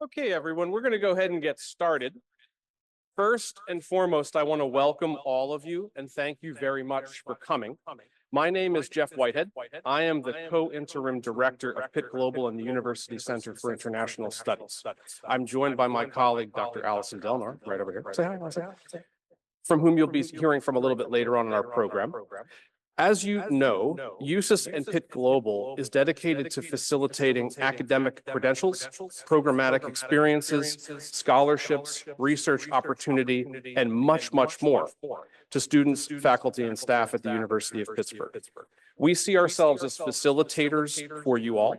Okay, everyone, we're going to go ahead and get started. First and foremost, I want to welcome all of you and thank you very much for coming. My name is Jeff Whitehead. I am the co-interim director of Pitt Global and the University Center for International Studies. I'm joined by my colleague, Dr. Allison Delnar, right over here. Say hi, Allison. From whom you'll be hearing from a little bit later on in our program. As you know, USIS and Pitt Global is dedicated to facilitating academic credentials, programmatic experiences, scholarships, research opportunity, and much, much more to students, faculty, and staff at the University of Pittsburgh. We see ourselves as facilitators for you all,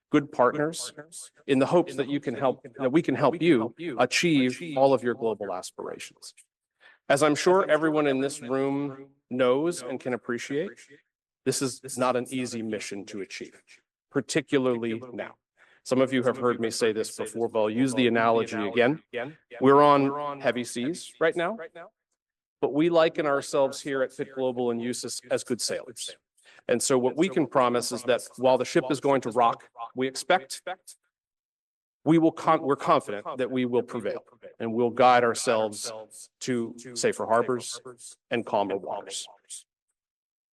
good partners, in the hopes that we can help you achieve all of your global aspirations. As I'm sure everyone in this room knows and can appreciate, this is not an easy mission to achieve, particularly now. Some of you have heard me say this before, but I'll use the analogy again. We're on heavy seas right now, but we liken ourselves here at Pitt Global and USIS as good sailors. And so what we can promise is that while the ship is going to rock, we're confident that we will prevail and we'll guide ourselves to safer harbors and calmer waters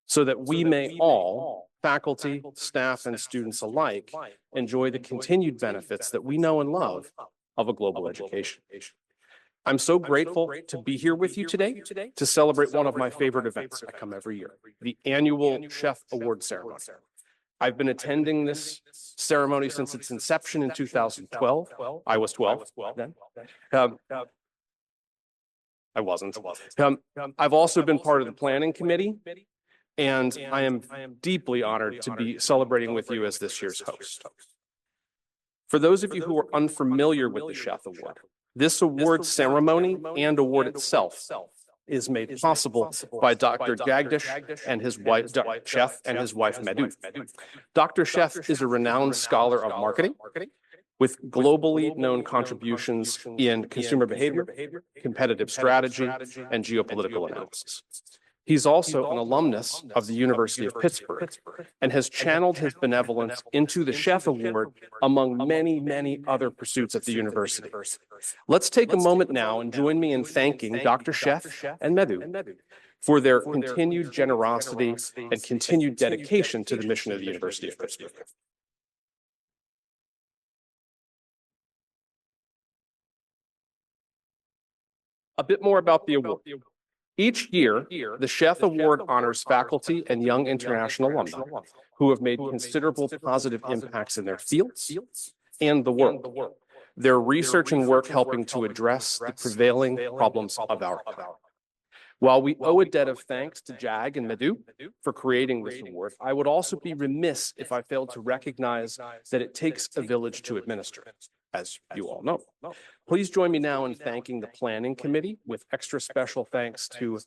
so that we may all, faculty, staff, and students alike, enjoy the continued benefits that we know and love of a global education. I'm so grateful to be here with you today to celebrate one of my favorite events. I come every year, the annual Sheth Award ceremony. I've been attending this ceremony since its inception in 2012. I was 12 then. I wasn't. I've also been part of the planning committee, and I am deeply honored to be celebrating with you as this year's host. For those of you who are unfamiliar with the Sheth Award, this award ceremony and award itself is made possible by Dr. Jagdish and his wife, Sheth, and his wife, Madhu. Dr. Sheth is a renowned scholar of marketing with globally known contributions in consumer behavior, competitive strategy, and geopolitical analysis. He's also an alumnus of the University of Pittsburgh and has channeled his benevolence into the Sheth Award among many, many other pursuits at the university. Let's take a moment now and join me in thanking Dr. Sheth and Madhu for their continued generosity and continued dedication to the mission of the University of Pittsburgh. A bit more about the award. Each year, the Sheth Award honors faculty and young international alumni who have made considerable positive impacts in their fields and the world. Their research and work helping to address the prevailing problems of our time. While we owe a debt of thanks to Jag and Madhu for creating this award, I would also be remiss if I failed to recognize that it takes a village to administer it, as you all know. Please join me now in thanking the planning committee with extra special thanks to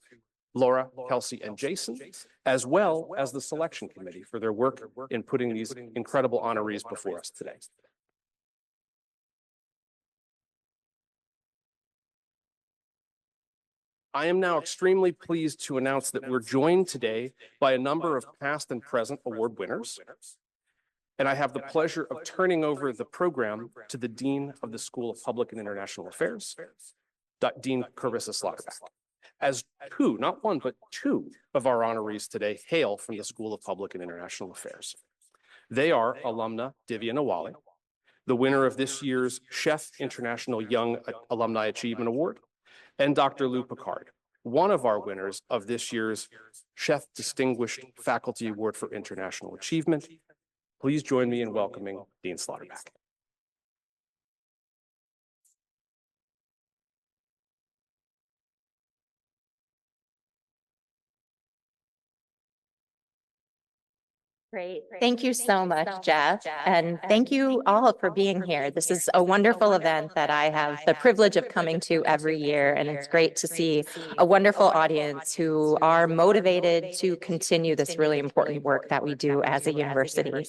Laura, Kelsey, and Jason, as well as the selection committee for their work in putting these incredible honorees before us today. I am now extremely pleased to announce that we're joined today by a number of past and present award winners. And I have the pleasure of turning over the program to the Dean of the School of Public and International Affairs, Dean Carissa Slaughterback. As two, not one, but two of our honorees today hail from the School of Public and International Affairs. They are alumna Divya Nawali, the winner of this year's Sheth International Young Alumni Achievement Award, and Dr. Lou Picard, one of our winners of this year's Sheth Distinguished Faculty Award for International Achievement. Please join me in welcoming Dean Slaughterback. Great. Thank you so much, Jeff. And thank you all for being here. This is a wonderful event that I have the privilege of coming to every year. And it's great to see a wonderful audience who are motivated to continue this really important work that we do as a university.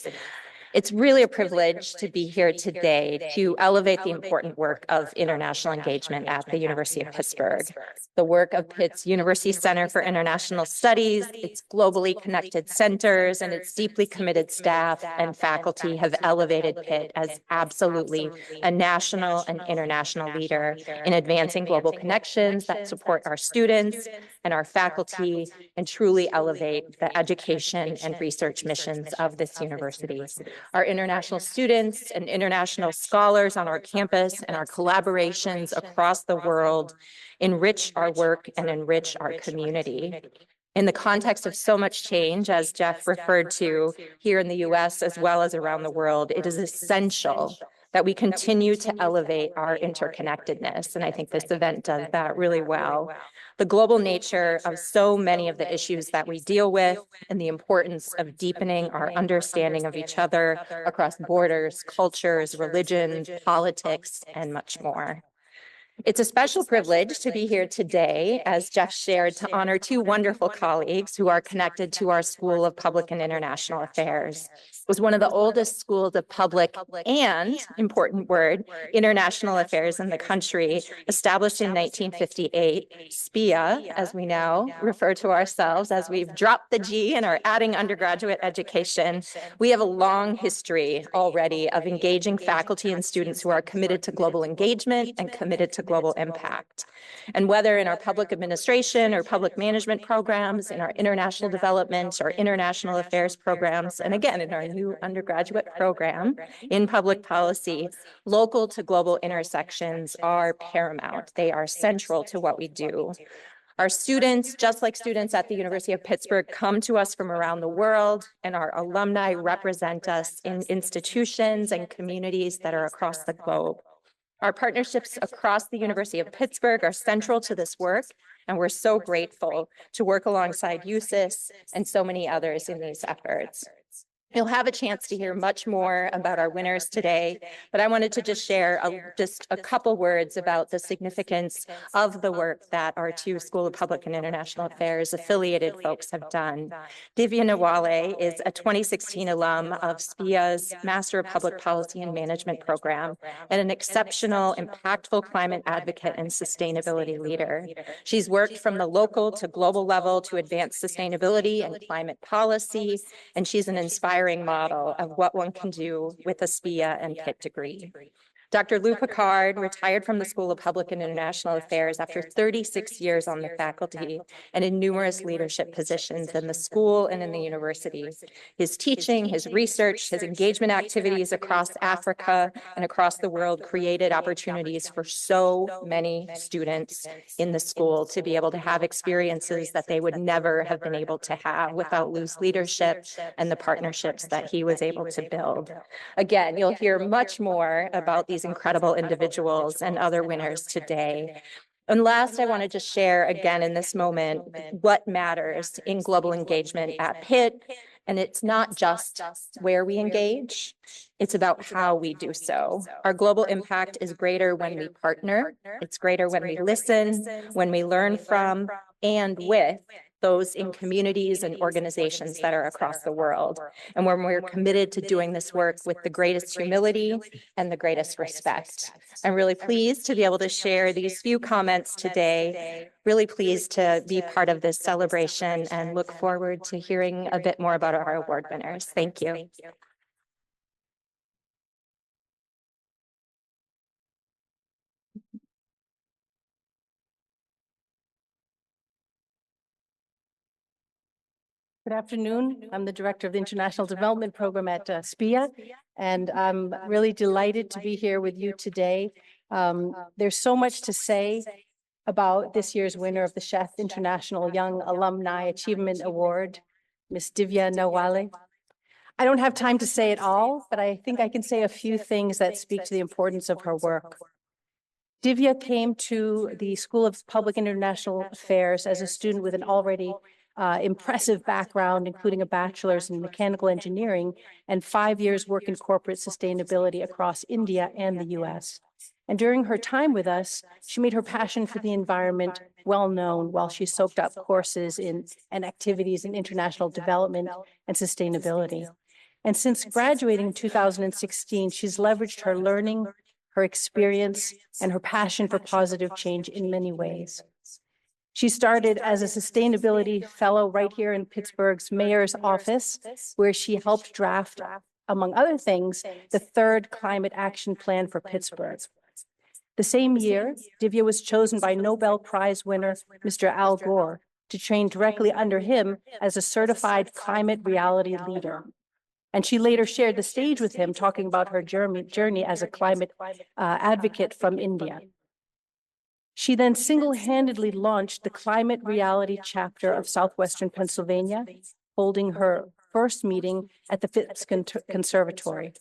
It's really a privilege to be here today to elevate the important work of international engagement at the University of Pittsburgh. The work of Pitt's University Center for International Studies, its globally connected centers, and its deeply committed staff and faculty have elevated Pitt as absolutely a national and international leader in advancing global connections that support our students and our faculty and truly elevate the education and research missions of this university. Our international students and international scholars on our campus and our collaborations across the world enrich our work and enrich our community. In the context of so much change, as Jeff referred to here in the US as well as around the world, it is essential that we continue to elevate our interconnectedness. And I think this event does that really well. The global nature of so many of the issues that we deal with and the importance of deepening our understanding of each other across borders, cultures, religions, politics, and much more. It's a special privilege to be here today, as Jeff shared, to honor two wonderful colleagues who are connected to our School of Public and International Affairs. It was one of the oldest schools of public and, important word, international affairs in the country, established in 1958. SPIA, as we now refer to ourselves, as we've dropped the G and are adding undergraduate education. We have a long history already of engaging faculty and students who are committed to global engagement and committed to global impact. And whether in our public administration or public management programs, in our international development or international affairs programs, and again, in our new undergraduate program in public policy, local to global intersections are paramount. They are central to what we do. Our students, just like students at the University of Pittsburgh, come to us from around the world, and our alumni represent us in institutions and communities that are across the globe. Our partnerships across the University of Pittsburgh are central to this work, and we're so grateful to work alongside USIS and so many others in these efforts. You'll have a chance to hear much more about our winners today, but I wanted to just share just a couple words about the significance of the work that our two School of Public and International Affairs affiliated folks have done. Divya Nawale is a 2016 alum of SPIA's Master of Public Policy and Management program and an exceptional, impactful climate advocate and sustainability leader. She's worked from the local to global level to advance sustainability and climate policy, and she's an inspiring model of what one can do with a SPIA and Pitt degree. Dr. Lou Picard retired from the School of Public and International Affairs after 36 years on the faculty and in numerous leadership positions in the school and in the university. His teaching, his research, his engagement activities across Africa and across the world created opportunities for so many students in the school to be able to have experiences that they would never have been able to have without Lou's leadership and the partnerships that he was able to build. Again, you'll hear much more about these incredible individuals and other winners today. And last, I want to just share again in this moment what matters in global engagement at Pitt. And it's not just where we engage, it's about how we do so. Our global impact is greater when we partner, it's greater when we listen, when we learn from and with those in communities and organizations that are across the world. And when we're committed to doing this work with the greatest humility and the greatest respect. I'm really pleased to be able to share these few comments today. Really pleased to be part of this celebration and look forward to hearing a bit more about our award winners. Thank you. Good afternoon. I'm the Director of the International Development Program at SPIA, and I'm really delighted to be here with you today. There's so much to say about this year's winner of the Sheth International Young Alumni Achievement Award, Ms. Divya Nawale. I don't have time to say it all, but I think I can say a few things that speak to the importance of her work. Divya came to the School of Public and International Affairs as a student with an already impressive background, including a bachelor's in mechanical engineering and 5 years work in corporate sustainability across India and the US. And during her time with us, she made her passion for the environment well known while she soaked up courses and activities in international development and sustainability. And since graduating in 2016, she's leveraged her learning, her experience, and her passion for positive change in many ways. She started as a sustainability fellow right here in Pittsburgh's mayor's office, where she helped draft, among other things, the third climate action plan for Pittsburgh. The same year, Divya was chosen by Nobel Prize winner Mr. Al Gore to train directly under him as a certified climate reality leader. And she later shared the stage with him, talking about her journey as a climate advocate from India. She then single-handedly launched the Climate Reality chapter of Southwestern Pennsylvania, holding her first meeting at the Phipps Conservatory.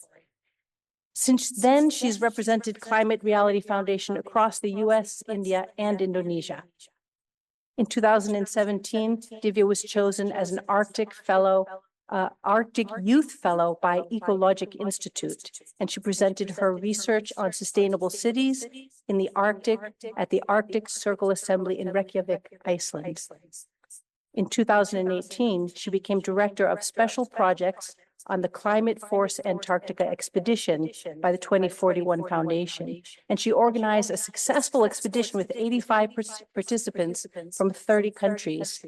Since then, she's represented Climate Reality Foundation across the US, India, and Indonesia. In 2017, Divya was chosen as an Arctic Youth Fellow by Ecologic Institute, and she presented her research on sustainable cities in the Arctic at the Arctic Circle Assembly in Reykjavik, Iceland. In 2018, she became Director of Special Projects on the Climate Force Antarctica expedition by the 2041 Foundation, and she organized a successful expedition with 85 participants from 30 countries.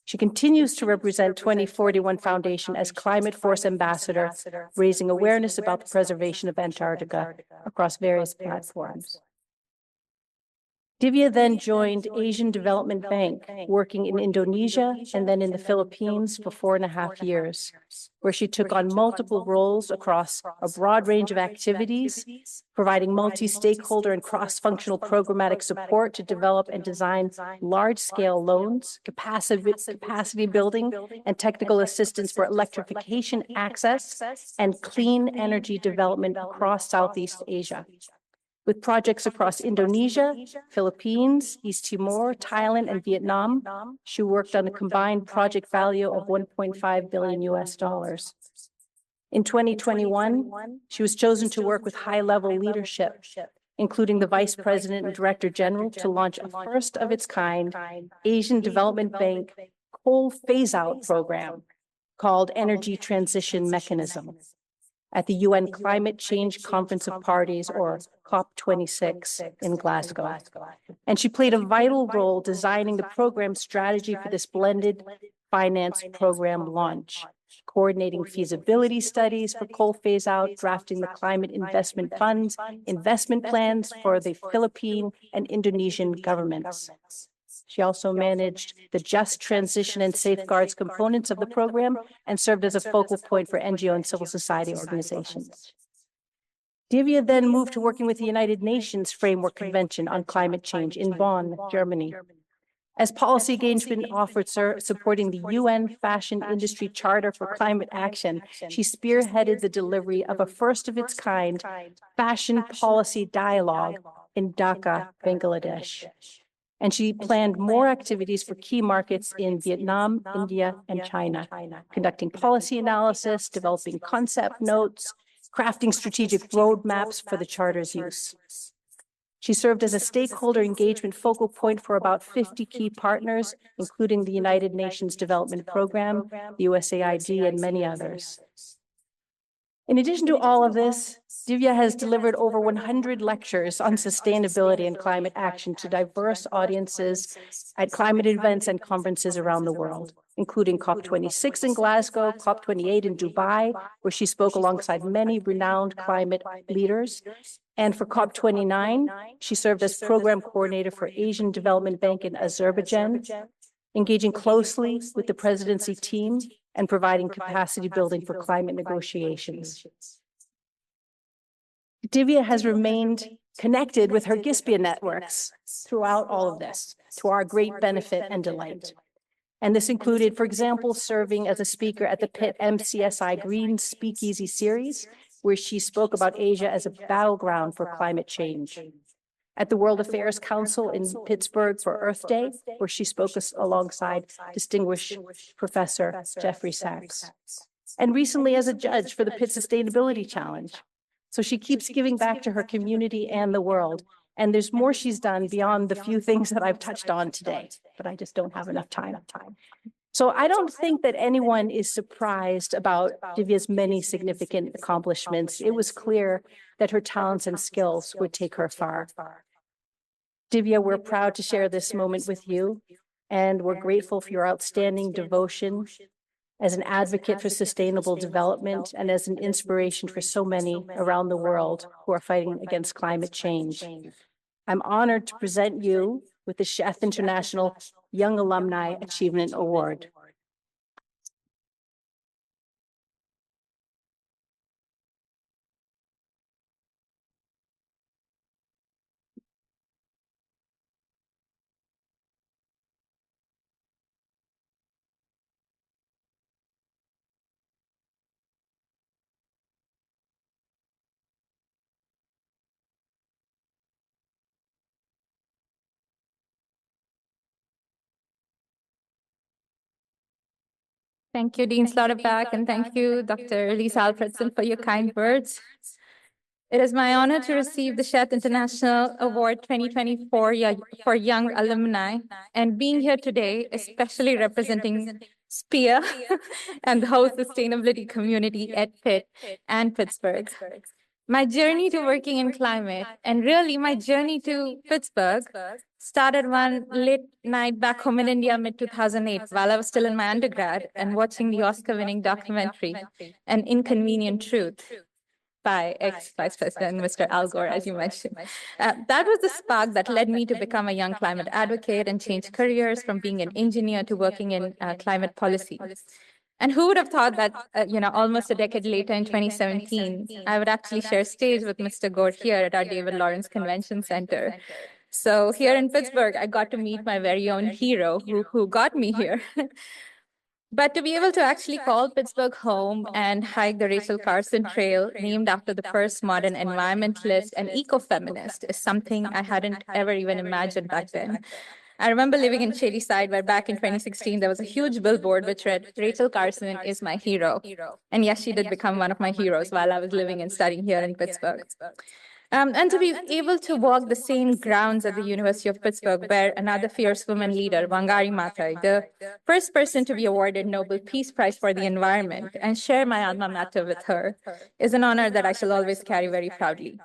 She continues to represent 2041 Foundation as Climate Force Ambassador, raising awareness about the preservation of Antarctica across various platforms. Divya then joined Asian Development Bank, working in Indonesia and then in the Philippines for 4.5 years, where she took on multiple roles across a broad range of activities, providing multi-stakeholder and cross-functional programmatic support to develop and design large-scale loans, capacity building, and technical assistance for electrification access and clean energy development across Southeast Asia. With projects across Indonesia, Philippines, East Timor, Thailand, and Vietnam, she worked on a combined project value of $1.5 billion US. In 2021, she was chosen to work with high-level leadership, including the Vice President and Director General, to launch a first-of-its-kind Asian Development Bank coal phase-out program called Energy Transition Mechanism at the UN Climate Change Conference of Parties, or COP26, in Glasgow. And she played a vital role designing the program strategy for this blended finance program launch, coordinating feasibility studies for coal phase-out, drafting the climate investment funds, investment plans for the Philippine and Indonesian governments. She also managed the just transition and safeguards components of the program and served as a focal point for NGO and civil society organizations. Divya then moved to working with the United Nations Framework Convention on Climate Change in Bonn, Germany. As policy engagement officer supporting the UN Fashion Industry Charter for Climate Action, she spearheaded the delivery of a first-of-its-kind fashion policy dialogue in Dhaka, Bangladesh. And she planned more activities for key markets in Vietnam, India, and China, conducting policy analysis, developing concept notes, crafting strategic roadmaps for the Charter's use. She served as a stakeholder engagement focal point for about 50 key partners, including the United Nations Development Program, the USAID, and many others. In addition to all of this, Divya has delivered over 100 lectures on sustainability and climate action to diverse audiences at climate events and conferences around the world, including COP26 in Glasgow, COP28 in Dubai, where she spoke alongside many renowned climate leaders. And for COP29, she served as program coordinator for Asian Development Bank in Azerbaijan, engaging closely with the presidency team and providing capacity building for climate negotiations. Divya has remained connected with her GISPIA networks throughout all of this, to our great benefit and delight. And this included, for example, serving as a speaker at the Pitt MCSI Green Speakeasy Series, where she spoke about Asia as a battleground for climate change. At the World Affairs Council in Pittsburgh for Earth Day, where she spoke alongside distinguished Professor Jeffrey Sachs. And recently as a judge for the Pitt Sustainability Challenge. So she keeps giving back to her community and the world. And there's more she's done beyond the few things that I've touched on today, but I just don't have enough time. So I don't think that anyone is surprised about Divya's many significant accomplishments. It was clear that her talents and skills would take her far. Divya, we're proud to share this moment with you, and we're grateful for your outstanding devotion as an advocate for sustainable development and as an inspiration for so many around the world who are fighting against climate change. I'm honored to present you with the Sheth International Young Alumni Achievement Award. Thank you, Dean Slaughterback, and thank you, Dr. Lisa Alfredson, for your kind words. It is my honor to receive the Sheth International Award 2024 for Young Alumni, and being here today, especially representing SPEA and the whole sustainability community at Pitt and Pittsburgh. My journey to working in climate, and really my journey to Pittsburgh, started one late night back home in India, mid-2008, while I was still in my undergrad and watching the Oscar-winning documentary, An Inconvenient Truth, by ex-Vice President Mr. Al Gore, as you mentioned. That was the spark that led me to become a young climate advocate and change careers from being an engineer to working in climate policy. And who would have thought that, almost a decade later in 2017, I would actually share stage with Mr. Gore here at our David Lawrence Convention Center. So here in Pittsburgh, I got to meet my very own hero who got me here. But to be able to actually call Pittsburgh home and hike the Rachel Carson Trail, named after the first modern environmentalist and eco-feminist, is something I hadn't ever even imagined back then. I remember living in Shadyside, where back in 2016, there was a huge billboard which read, "Rachel Carson is my hero." And yes, she did become one of my heroes while I was living and studying here in Pittsburgh. And to be able to walk the same grounds at the University of Pittsburgh, where another fierce woman leader, Wangari Maathai, the first person to be awarded Nobel Peace Prize for the environment, and share my alma mater with her, is an honor that I shall always carry very proudly.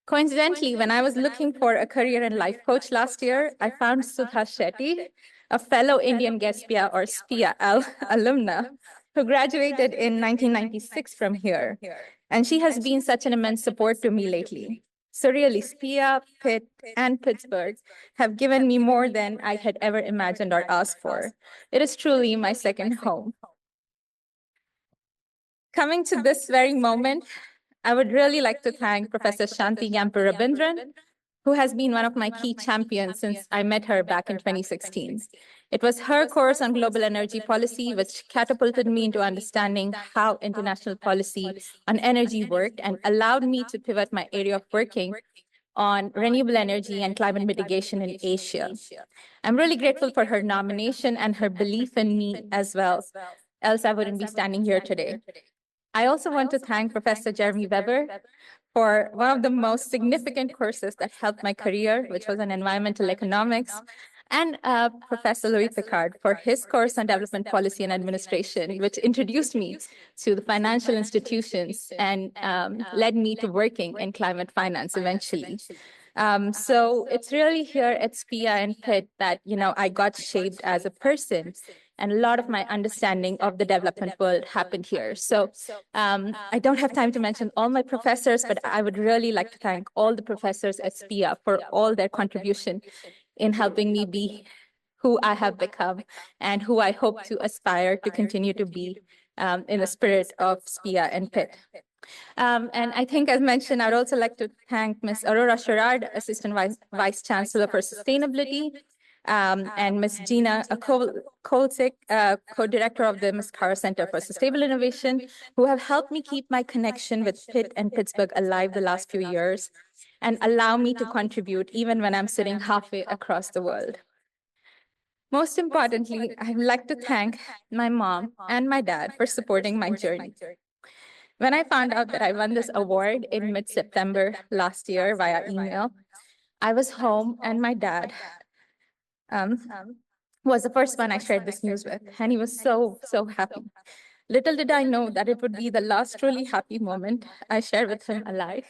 Coincidentally, when I was looking for a career and life coach last year, I found Sudha Shetty, a fellow Indian SPEA or SPEA alumna, who graduated in 1996 from here. And she has been such an immense support to me lately. So really, SPEA, Pitt, and Pittsburgh have given me more than I had ever imagined or asked for. It is truly my second home. Coming to this very moment, I would really like to thank Professor Shanti Gampu-Rabindran, who has been one of my key champions since I met her back in 2016. It was her course on global energy policy which catapulted me into understanding how international policy on energy worked and allowed me to pivot my area of working on renewable energy and climate mitigation in Asia. I'm really grateful for her nomination and her belief in me as well, else I wouldn't be standing here today. I also want to thank Professor Jeremy Weber for one of the most significant courses that helped my career, which was on environmental economics, and Professor Louis Picard for his course on development policy and administration, which introduced me to the financial institutions and led me to working in climate finance eventually. So it's really here at SPEA and Pitt that, I got shaped as a person. And a lot of my understanding of the development world happened here. So I don't have time to mention all my professors, but I would really like to thank all the professors at SPEA for all their contribution in helping me be who I have become and who I hope to aspire to continue to be in the spirit of SPEA and Pitt. And I think, as mentioned, I'd also like to thank Ms. Aurora Sherrard, Assistant Vice Chancellor for Sustainability, and Ms. Gina Kolcik, co-director of the Mascara Center for Sustainable Innovation, who have helped me keep my connection with Pitt and Pittsburgh alive the last few years and allow me to contribute even when I'm sitting halfway across the world. Most importantly, I'd like to thank my mom and my dad for supporting my journey. When I found out that I won this award in mid-September last year via email, I was home and my dad was the first one I shared this news with, and he was so, so happy. Little did I know that it would be the last truly happy moment I shared with him alive.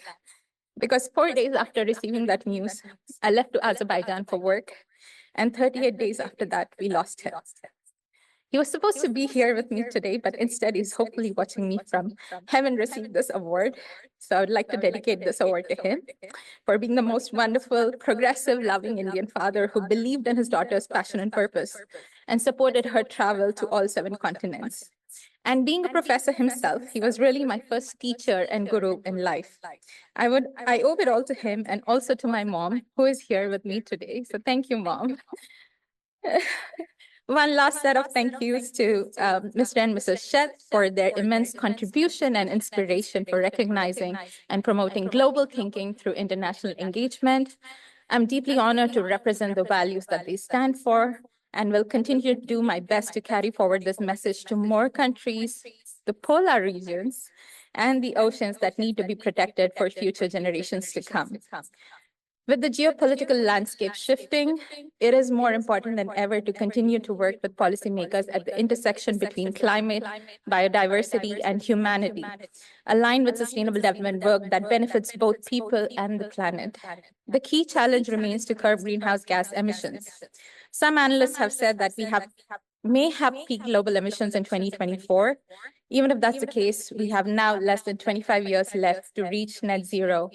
Because 4 days after receiving that news, I left to Azerbaijan for work, and 38 days after that, we lost him. He was supposed to be here with me today, but instead he's hopefully watching me from heaven receive this award. So I would like to dedicate this award to him for being the most wonderful, progressive, loving Indian father who believed in his daughter's passion and purpose and supported her travel to all 7 continents. And being a professor himself, he was really my first teacher and guru in life. I owe it all to him and also to my mom, who is here with me today. So thank you, Mom. One last set of thank yous to Mr. and Mrs. Sheth for their immense contribution and inspiration for recognizing and promoting global thinking through international engagement. I'm deeply honored to represent the values that they stand for and will continue to do my best to carry forward this message to more countries, the polar regions, and the oceans that need to be protected for future generations to come. With the geopolitical landscape shifting, it is more important than ever to continue to work with policymakers at the intersection between climate, biodiversity, and humanity, aligned with sustainable development work that benefits both people and the planet. The key challenge remains to curb greenhouse gas emissions. Some analysts have said that we may have peak global emissions in 2024. Even if that's the case, we have now less than 25 years left to reach net zero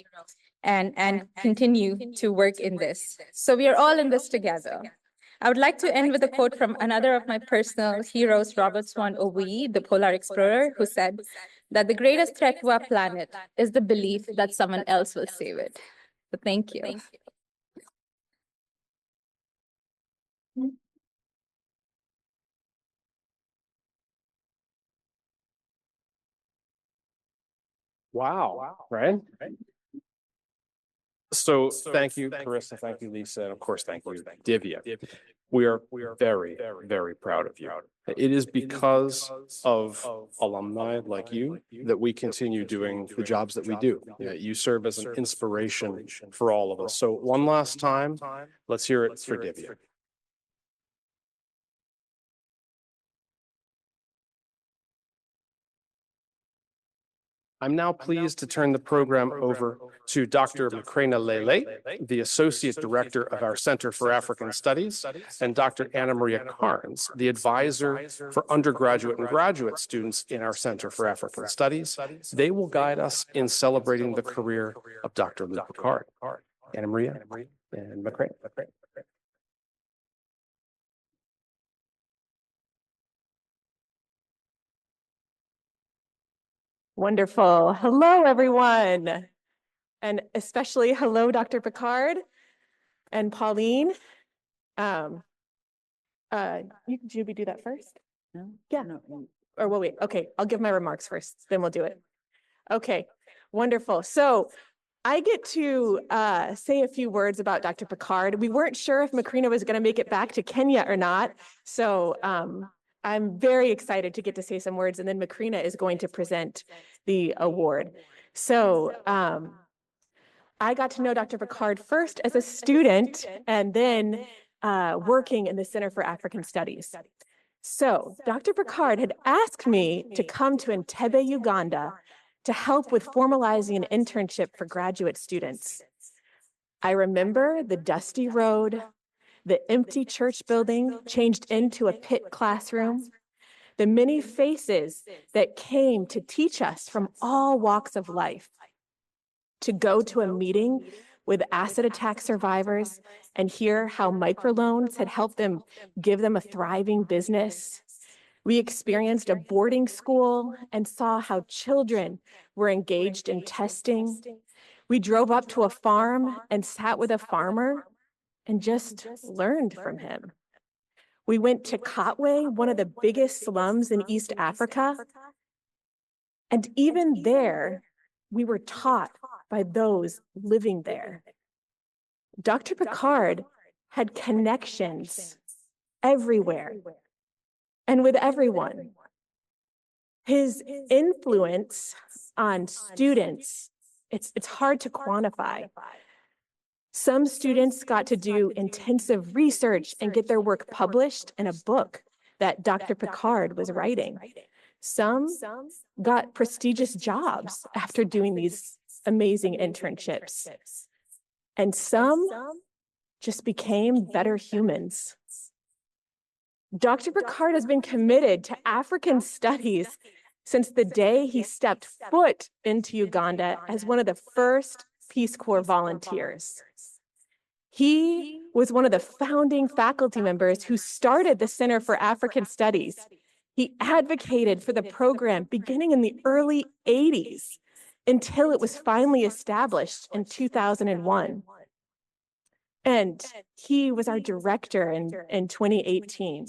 and continue to work in this. So we are all in this together. I would like to end with a quote from another of my personal heroes, Robert Swan Owie, the polar explorer, who said that the greatest threat to our planet is the belief that someone else will save it. So thank you. Wow, right? So thank you, Carissa. Thank you, Lisa. And of course, thank you, Divya. We are very, very proud of you. It is because of alumni like you that we continue doing the jobs that we do. You serve as an inspiration for all of us. So one last time, let's hear it for Divya. I'm now pleased to turn the program over to Dr. Macrina Lele, the Associate Director of our Center for African Studies, and Dr. Anna Maria Carnes, the Advisor for undergraduate and graduate students in our Center for African Studies. They will guide us in celebrating the career of Dr. Luc Picard. Anna Maria and Macrina. Wonderful. Hello, everyone. And especially hello, Dr. Picard and Pauline. You can Juby do that first? No? Yeah. No. Or we'll wait. Okay, I'll give my remarks first, then we'll do it. Okay, wonderful. So I get to say a few words about Dr. Picard. We weren't sure if Macrina was going to make it back to Kenya or not. So I'm very excited to get to say some words, and then Macrina is going to present the award. So I got to know Dr. Picard first as a student and then working in the Center for African Studies. So Dr. Picard had asked me to come to Entebbe, Uganda to help with formalizing an internship for graduate students. I remember the dusty road, the empty church building changed into a pit classroom, the many faces that came to teach us from all walks of life, to go to a meeting with acid attack survivors and hear how microloans had helped them give them a thriving business. We experienced a boarding school and saw how children were engaged in testing. We drove up to a farm and sat with a farmer and just learned from him. We went to Katwe, one of the biggest slums in East Africa. And even there, we were taught by those living there. Dr. Picard had connections everywhere and with everyone. His influence on students, it's hard to quantify. Some students got to do intensive research and get their work published in a book that Dr. Picard was writing. Some got prestigious jobs after doing these amazing internships. And some just became better humans. Dr. Picard has been committed to African studies since the day he stepped foot into Uganda as one of the first Peace Corps volunteers. He was one of the founding faculty members who started the Center for African Studies. He advocated for the program beginning in the early 80s until it was finally established in 2001. And he was our director in 2018.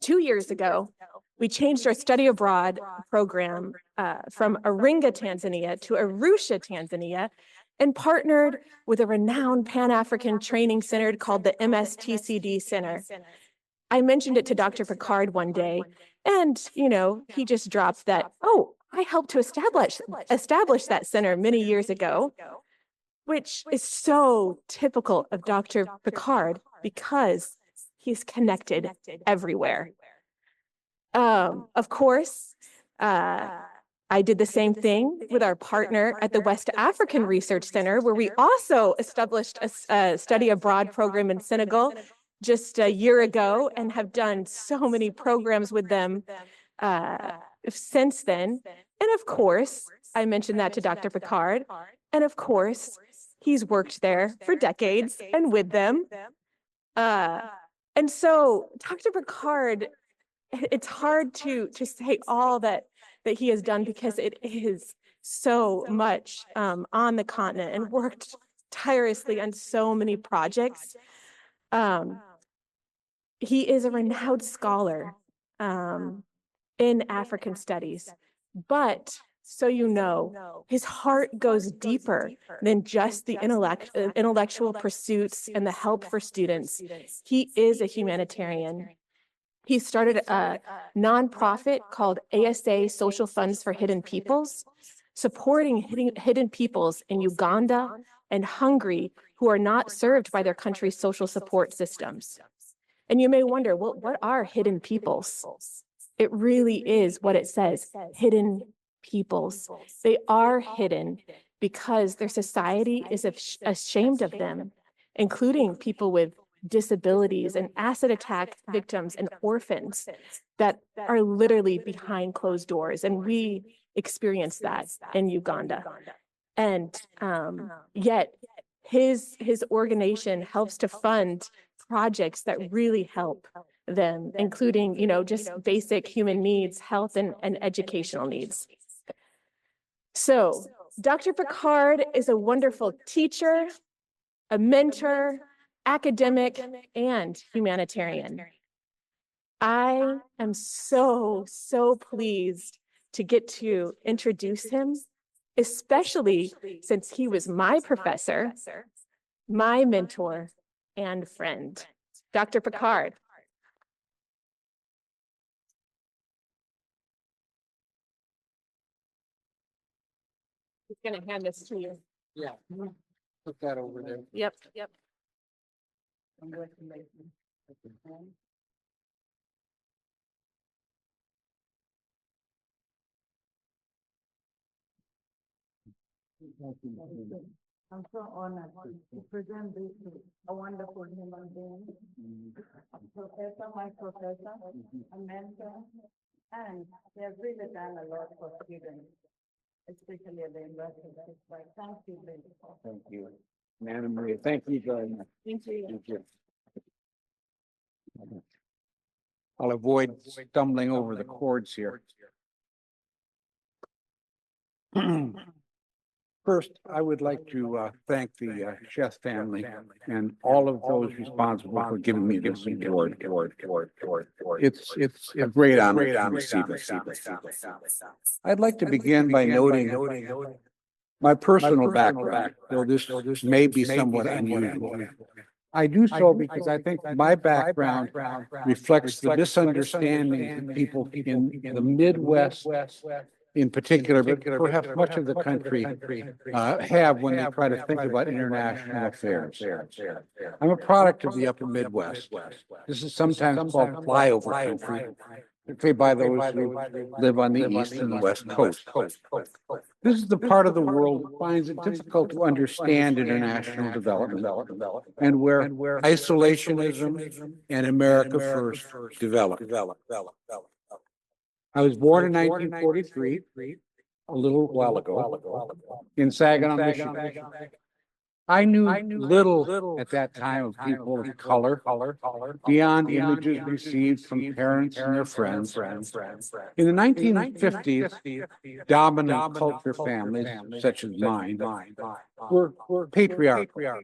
2 years ago, we changed our study abroad program from Iringa, Tanzania to Arusha, Tanzania, and partnered with a renowned Pan-African training center called the MSTCD Center. I mentioned it to Dr. Picard one day, and he just dropped that, oh, I helped to establish that center many years ago, which is so typical of Dr. Picard because he's connected everywhere. Of course, I did the same thing with our partner at the West African Research Center, where we also established a study abroad program in Senegal just a year ago and have done so many programs with them since then. And of course, I mentioned that to Dr. Picard. And of course, he's worked there for decades and with them. And so Dr. Picard, it's hard to say all that he has done because it is so much on the continent and worked tirelessly on so many projects. He is a renowned scholar in African studies, but so his heart goes deeper than just the intellectual pursuits and the help for students. He is a humanitarian. He started a nonprofit called ASA Social Funds for Hidden Peoples, supporting hidden peoples in Uganda and Hungary who are not served by their country's social support systems. And you may wonder, well, what are hidden peoples? It really is what it says, hidden peoples. They are hidden because their society is ashamed of them, including people with disabilities and acid attack victims and orphans that are literally behind closed doors. And we experience that in Uganda. And yet his organization helps to fund projects that really help them, including, just basic human needs, health and educational needs. So Dr. Picard is a wonderful teacher, a mentor, academic, and humanitarian. I am so pleased to get to introduce him, especially since he was my professor, my mentor, and friend. Dr. Picard. He's going to hand this to you. Yeah, put that over there. Yep. I'm going to make them at the hand. I'm so honored to present this to a wonderful human being, professor, my professor, a mentor, and they have really done a lot for students, especially at the University of Pittsburgh. Thank you, Bill. Thank you. Anna Maria, thank you very much. Thank you. Thank you. I'll avoid stumbling over the cords here. First, I would like to thank the Sheth family and all of those responsible for giving me this award. It's a great honor to receive it. I'd like to begin by noting my personal background, though this may be somewhat unusual. I do so because I think my background reflects the misunderstanding that people in the Midwest in particular, but perhaps much of the country have when they try to think about international affairs. I'm a product of the upper Midwest. This is sometimes called flyover country, particularly by those who live on the east and west coast. This is the part of the world that finds it difficult to understand international development and where isolationism and America first developed. I was born in 1943, a little while ago, in Saginaw, Michigan. I knew little at that time of people of color beyond images received from parents and their friends. In the 1950s, dominant culture families, such as mine, were patriarchal.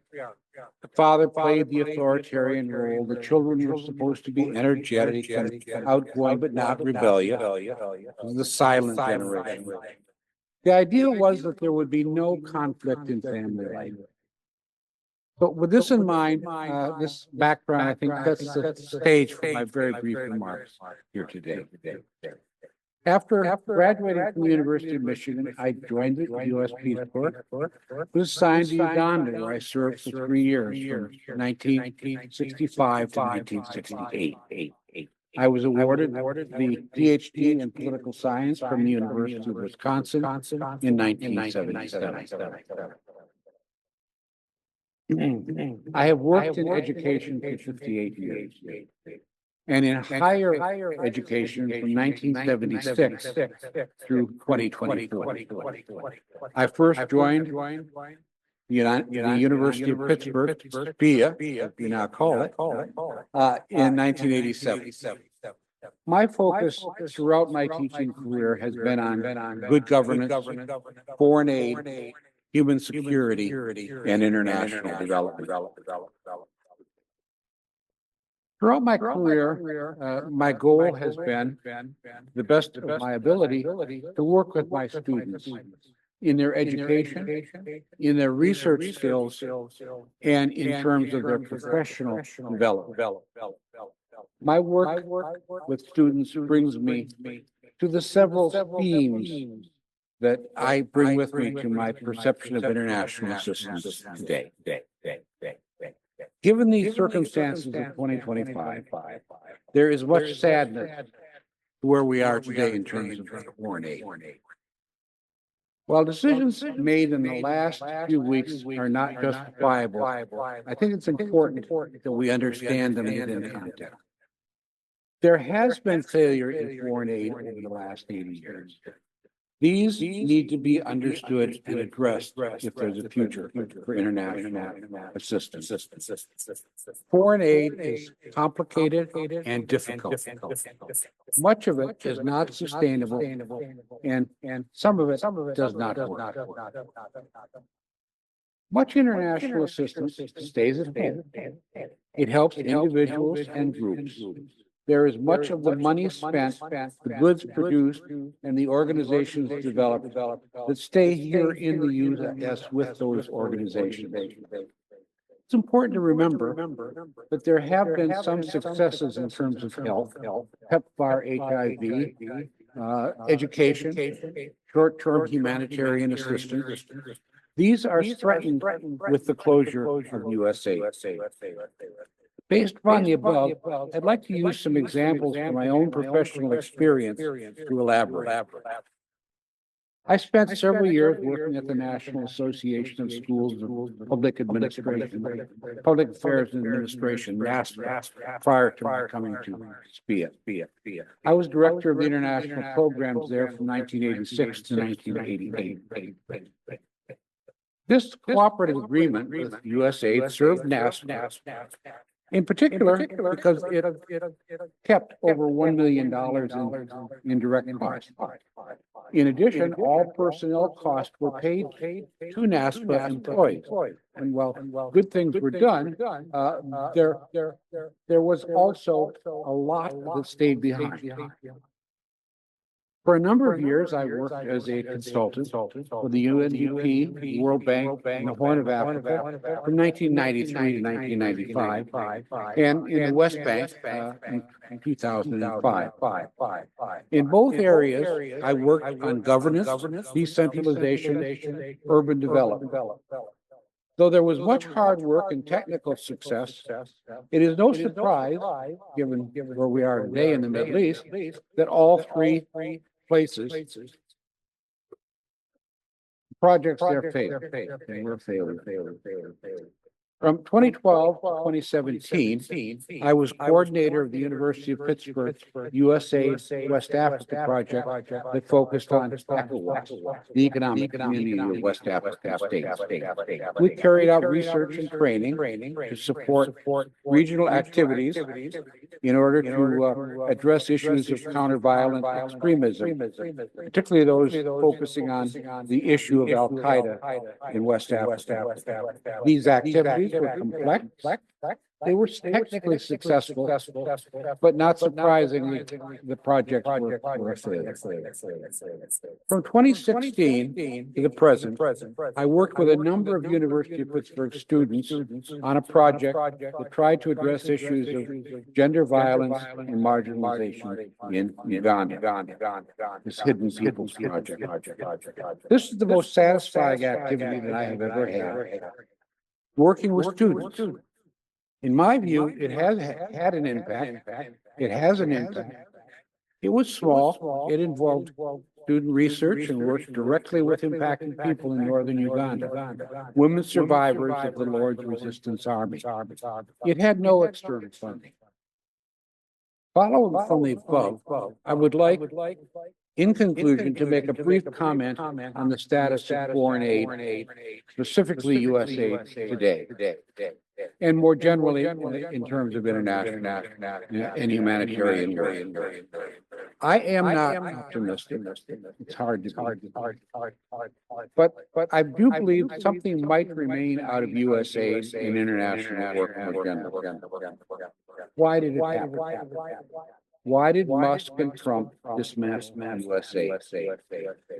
The father played the authoritarian role. The children were supposed to be energetic and outgoing, but not rebellious. It was the silent generation. The idea was that there would be no conflict in family life. But with this in mind, this background, I think, sets the stage for my very brief remarks here today. After graduating from the University of Michigan, I joined the U.S. Peace Corps, was assigned to Uganda, where I served for 3 years, from 1965 to 1968. I was awarded the PhD in political science from the University of Wisconsin in 1977. I have worked in education for 58 years and in higher education from 1976 through 2024. I first joined the University of Pittsburgh, SPIA, as we now call it, in 1987. My focus throughout my teaching career has been on good governance, foreign aid, human security, and international development. Throughout my career, my goal has been, the best of my ability, to work with my students in their education, in their research skills, and in terms of their professional development. My work with students brings me to the several themes that I bring with me to my perception of international systems today. Given these circumstances of 2025, there is much sadness where we are today in terms of foreign aid. While decisions made in the last few weeks are not justifiable, I think it's important that we understand them within context. There has been failure in foreign aid over the last 80 years. These need to be understood and addressed if there's a future for international assistance. Foreign aid is complicated and difficult. Much of it is not sustainable, and some of it does not work. Much international assistance stays at home. It helps individuals and groups. There is much of the money spent, the goods produced, and the organizations developed that stay here in the U.S. with those organizations. It's important to remember that there have been some successes in terms of health, PEPFAR, HIV, education, short-term humanitarian assistance. These are threatened with the closure of USAID. Based upon the above, I'd like to use some examples from my own professional experience to elaborate. I spent several years working at the National Association of Schools of Public Administration, Public Affairs and Administration, NASPA, prior to my coming to SPIA. I was director of the international programs there from 1986 to 1988. This cooperative agreement with USAID served NASPA in particular because it kept over $1 million in direct costs. In addition, all personnel costs were paid to NASPA employees. And while good things were done, there was also a lot that stayed behind. For a number of years, I worked as a consultant for the UNDP, World Bank, and the Horn of Africa from 1993 to 1995, and in the West Bank in 2005. In both areas, I worked on governance, decentralization, urban development. Though there was much hard work and technical success, it is no surprise, given where we are today in the Middle East, that all three places projects there failed. They were failures. From 2012 to 2017, I was coordinator of the University of Pittsburgh USAID West Africa project that focused on ECOWAS, the Economic Community of West African States. We carried out research and training to support regional activities in order to address issues of counter-violent extremism, particularly those focusing on the issue of Al-Qaeda in West Africa. These activities were complex. They were technically successful, but not surprisingly, the projects were a failure. From 2016 to the present, I worked with a number of University of Pittsburgh students on a project that tried to address issues of gender violence and marginalization in Uganda. This Hidden Peoples Project. This is the most satisfying activity that I have ever had. Working with students. In my view, it has had an impact. It has an impact. It was small. It involved student research and worked directly with impacted people in northern Uganda, women survivors of the Lord's Resistance Army. It had no external funding. Following from the above, I would like, in conclusion, to make a brief comment on the status of foreign aid, specifically USAID today, and more generally in terms of international and humanitarian work. I am not optimistic. It's hard to be. But I do believe something might remain out of USAID and international work more generally. Why did it happen? Why did Musk and Trump dismantle USAID?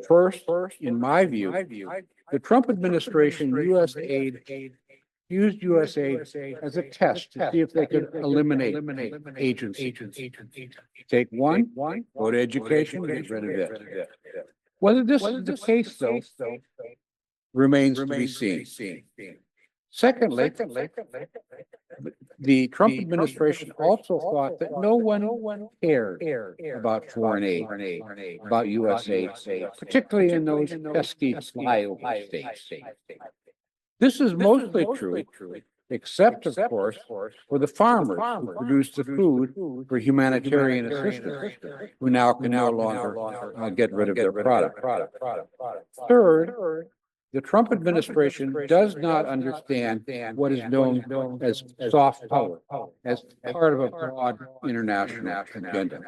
First, in my view, the Trump administration USAID used USAID as a test to see if they could eliminate agency. Take one, go to education, get rid of it. Whether this is the case, though, remains to be seen. Secondly, the Trump administration also thought that no one cared about foreign aid, about USAID, particularly in those pesky flyover states. This is mostly true, except, of course, for the farmers who produce the food for humanitarian assistance, who now can no longer get rid of their product. Third, the Trump administration does not understand what is known as soft power as part of a broad international agenda.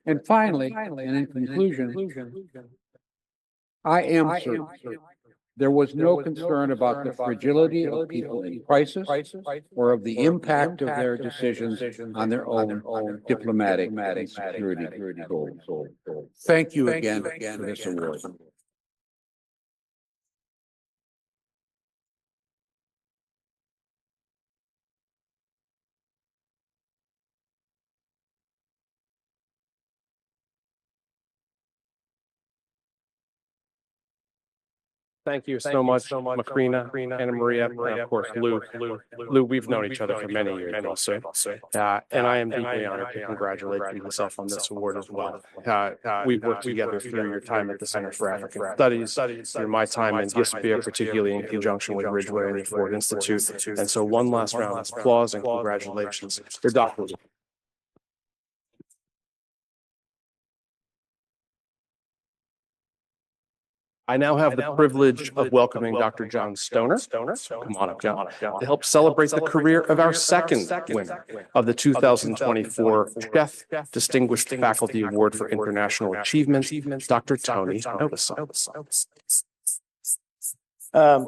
And finally, and in conclusion, I am certain there was no concern about the fragility of people in crisis or of the impact of their decisions on their own diplomatic and security goals. Thank you again for this award. Thank you so much, Macrina, Anna Maria, and of course, Lou. Lou, we've known each other for many years also. And I am deeply honored to congratulate myself on this award as well. We've worked together through your time at the Center for African Studies, through my time in GISPIA, particularly in conjunction with Ridgeway and the Ford Institute. And so one last round of applause and congratulations. Your doctorate. I now have the privilege of welcoming Dr. John Stoner. Come on up, John, to help celebrate the career of our second winner of the 2024 Sheth Distinguished Faculty Award for International Achievement, Dr. Tony Novosad.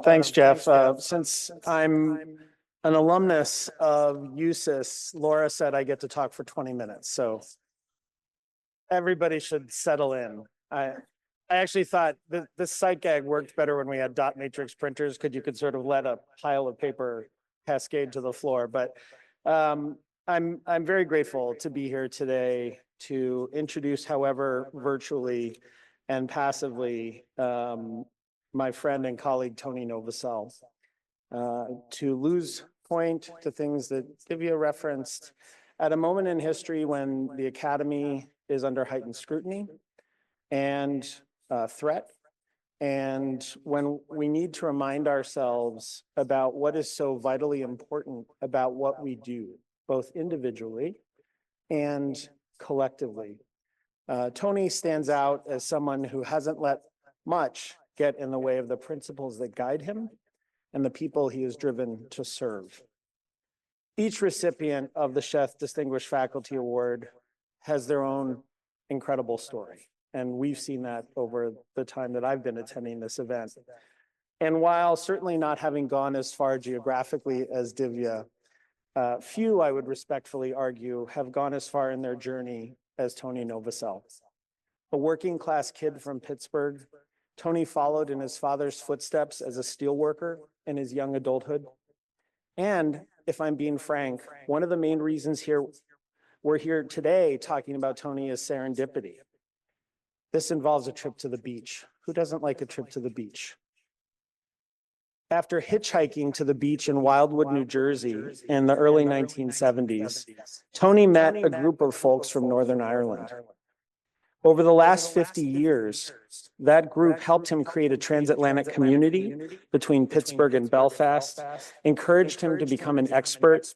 Thanks, Jeff. Since I'm an alumnus of USIS, Laura said I get to talk for 20 minutes. So everybody should settle in. I actually thought that this sight gag worked better when we had dot matrix printers, because you could sort of let a pile of paper cascade to the floor. But I'm very grateful to be here today to introduce, however, virtually and passively, my friend and colleague Tony Novosel. To lose point to things that Divya referenced, at a moment in history when the Academy is under heightened scrutiny and threat, and when we need to remind ourselves about what is so vitally important about what we do, both individually and collectively. Tony stands out as someone who hasn't let much get in the way of the principles that guide him and the people he is driven to serve. Each recipient of the Sheth Distinguished Faculty Award has their own incredible story. And we've seen that over the time that I've been attending this event. And while certainly not having gone as far geographically as Divya, few, I would respectfully argue, have gone as far in their journey as Tony Novosel. A working class kid from Pittsburgh, Tony followed in his father's footsteps as a steelworker in his young adulthood. And if I'm being frank, one of the main reasons we're here today talking about Tony is serendipity. This involves a trip to the beach. Who doesn't like a trip to the beach? After hitchhiking to the beach in Wildwood, New Jersey in the early 1970s, Tony met a group of folks from Northern Ireland. Over the last 50 years, that group helped him create a transatlantic community between Pittsburgh and Belfast, encouraged him to become an expert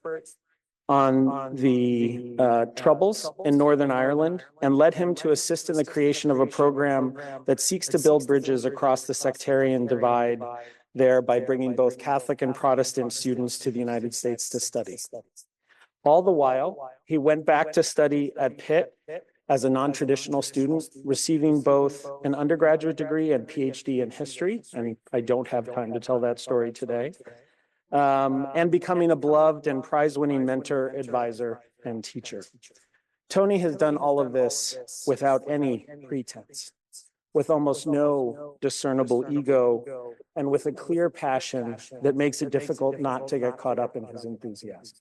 on the troubles in Northern Ireland, and led him to assist in the creation of a program that seeks to build bridges across the sectarian divide there by bringing both Catholic and Protestant students to the United States to study. All the while, he went back to study at Pitt as a non-traditional student, receiving both an undergraduate degree and PhD in history, and I don't have time to tell that story today, and becoming a beloved and prize-winning mentor, advisor, and teacher. Tony has done all of this without any pretense, with almost no discernible ego, and with a clear passion that makes it difficult not to get caught up in his enthusiasm.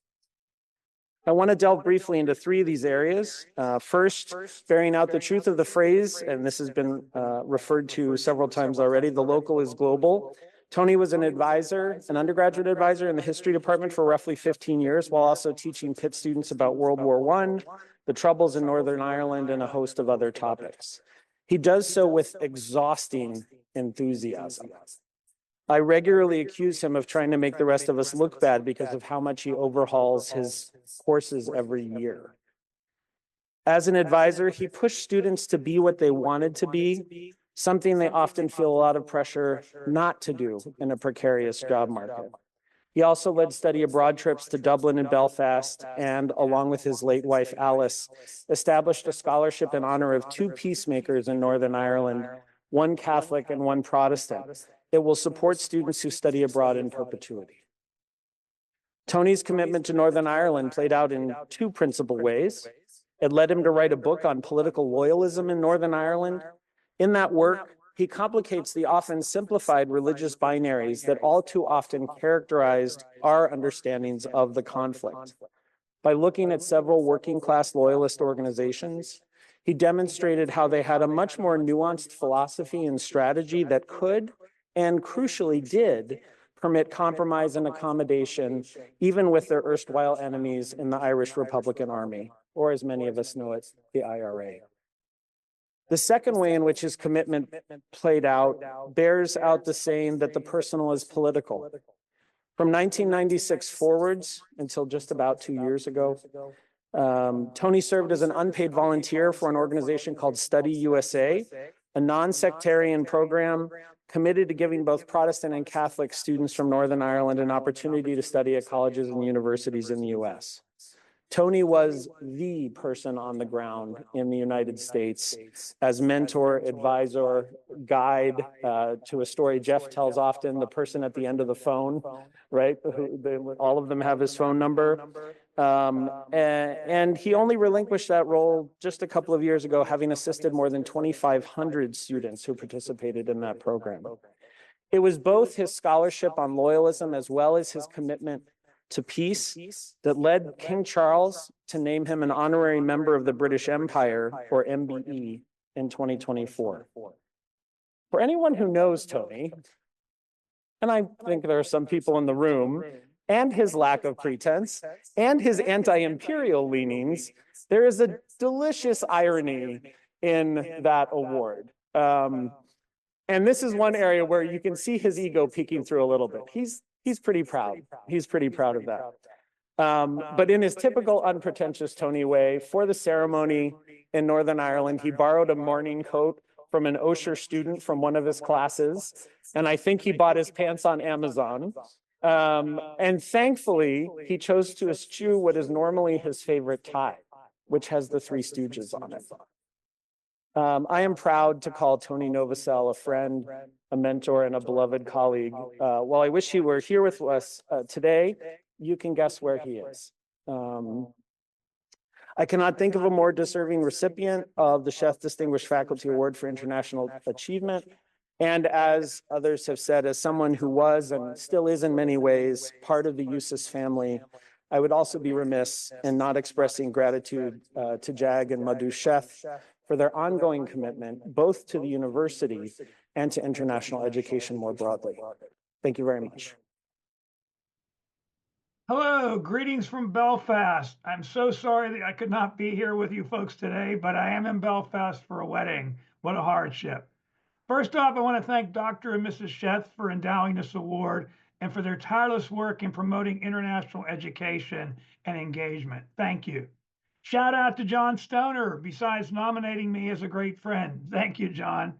I want to delve briefly into three of these areas. First, bearing out the truth of the phrase, and this has been referred to several times already, the local is global. Tony was an advisor, an undergraduate advisor in the history department for roughly 15 years, while also teaching Pitt students about World War I, the troubles in Northern Ireland, and a host of other topics. He does so with exhausting enthusiasm. I regularly accuse him of trying to make the rest of us look bad because of how much he overhauls his courses every year. As an advisor, he pushed students to be what they wanted to be, something they often feel a lot of pressure not to do in a precarious job market. He also led study abroad trips to Dublin and Belfast, and along with his late wife, Alice, established a scholarship in honor of two peacemakers in Northern Ireland, one Catholic and one Protestant. It will support students who study abroad in perpetuity. Tony's commitment to Northern Ireland played out in two principal ways. It led him to write a book on political loyalism in Northern Ireland. In that work, he complicates the often simplified religious binaries that all too often characterized our understandings of the conflict. By looking at several working class loyalist organizations, he demonstrated how they had a much more nuanced philosophy and strategy that could, and crucially did, permit compromise and accommodation, even with their erstwhile enemies in the Irish Republican Army, or as many of us know it, the IRA. The second way in which his commitment played out bears out the saying that the personal is political. From 1996 forwards until just about 2 years ago, Tony served as an unpaid volunteer for an organization called Study USA, a non-sectarian program committed to giving both Protestant and Catholic students from Northern Ireland an opportunity to study at colleges and universities in the US. Tony was the person on the ground in the United States as mentor, advisor, guide to a story Jeff tells often, the person at the end of the phone, right? All of them have his phone number. And he only relinquished that role just a couple of years ago, having assisted more than 2,500 students who participated in that program. It was both his scholarship on loyalism as well as his commitment to peace that led King Charles to name him an honorary member of the British Empire, or MBE, in 2024. For anyone who knows Tony, and I think there are some people in the room, and his lack of pretense, and his anti-imperial leanings, there is a delicious irony in that award. And this is one area where you can see his ego peeking through a little bit. He's pretty proud. He's pretty proud of that. But in his typical unpretentious Tony way, for the ceremony in Northern Ireland, he borrowed a morning coat from an Osher student from one of his classes. And I think he bought his pants on Amazon. And thankfully, he chose to eschew what is normally his favorite tie, which has the Three Stooges on it. I am proud to call Tony Novosel a friend, a mentor, and a beloved colleague. While I wish he were here with us today, you can guess where he is. I cannot think of a more deserving recipient of the Sheth Distinguished Faculty Award for International Achievement. And as others have said, as someone who was and still is in many ways part of the USIS family, I would also be remiss in not expressing gratitude to Jag and Madhu Sheth for their ongoing commitment, both to the university and to international education more broadly. Thank you very much. Hello, greetings from Belfast. I'm so sorry that I could not be here with you folks today, but I am in Belfast for a wedding. What a hardship. First off, I want to thank Dr. and Mrs. Sheth for endowing this award and for their tireless work in promoting international education and engagement. Thank you. Shout out to John Stoner, besides nominating me as a great friend. Thank you, John.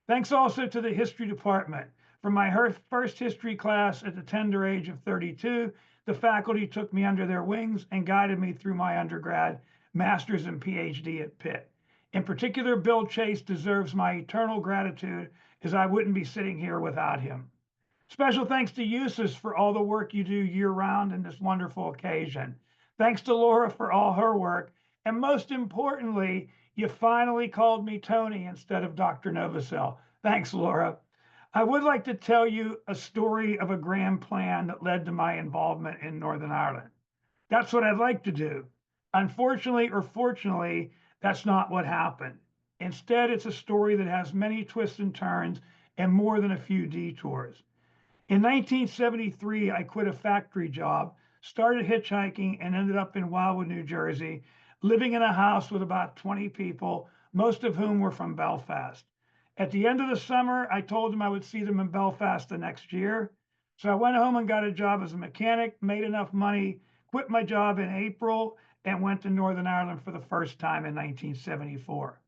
Thanks also to the history department. From my first history class at the tender age of 32, the faculty took me under their wings and guided me through my undergrad, master's, and PhD at Pitt. In particular, Bill Chase deserves my eternal gratitude, as I wouldn't be sitting here without him. Special thanks to USIS for all the work you do year-round in this wonderful occasion. Thanks to Laura for all her work. And most importantly, you finally called me Tony instead of Dr. Novosel. Thanks, Laura. I would like to tell you a story of a grand plan that led to my involvement in Northern Ireland. That's what I'd like to do. Unfortunately or fortunately, that's not what happened. Instead, it's a story that has many twists and turns and more than a few detours. In 1973, I quit a factory job, started hitchhiking, and ended up in Wildwood, New Jersey, living in a house with about 20 people, most of whom were from Belfast. At the end of the summer, I told them I would see them in Belfast the next year. So I went home and got a job as a mechanic, made enough money, quit my job in April, and went to Northern Ireland for the first time in 1974.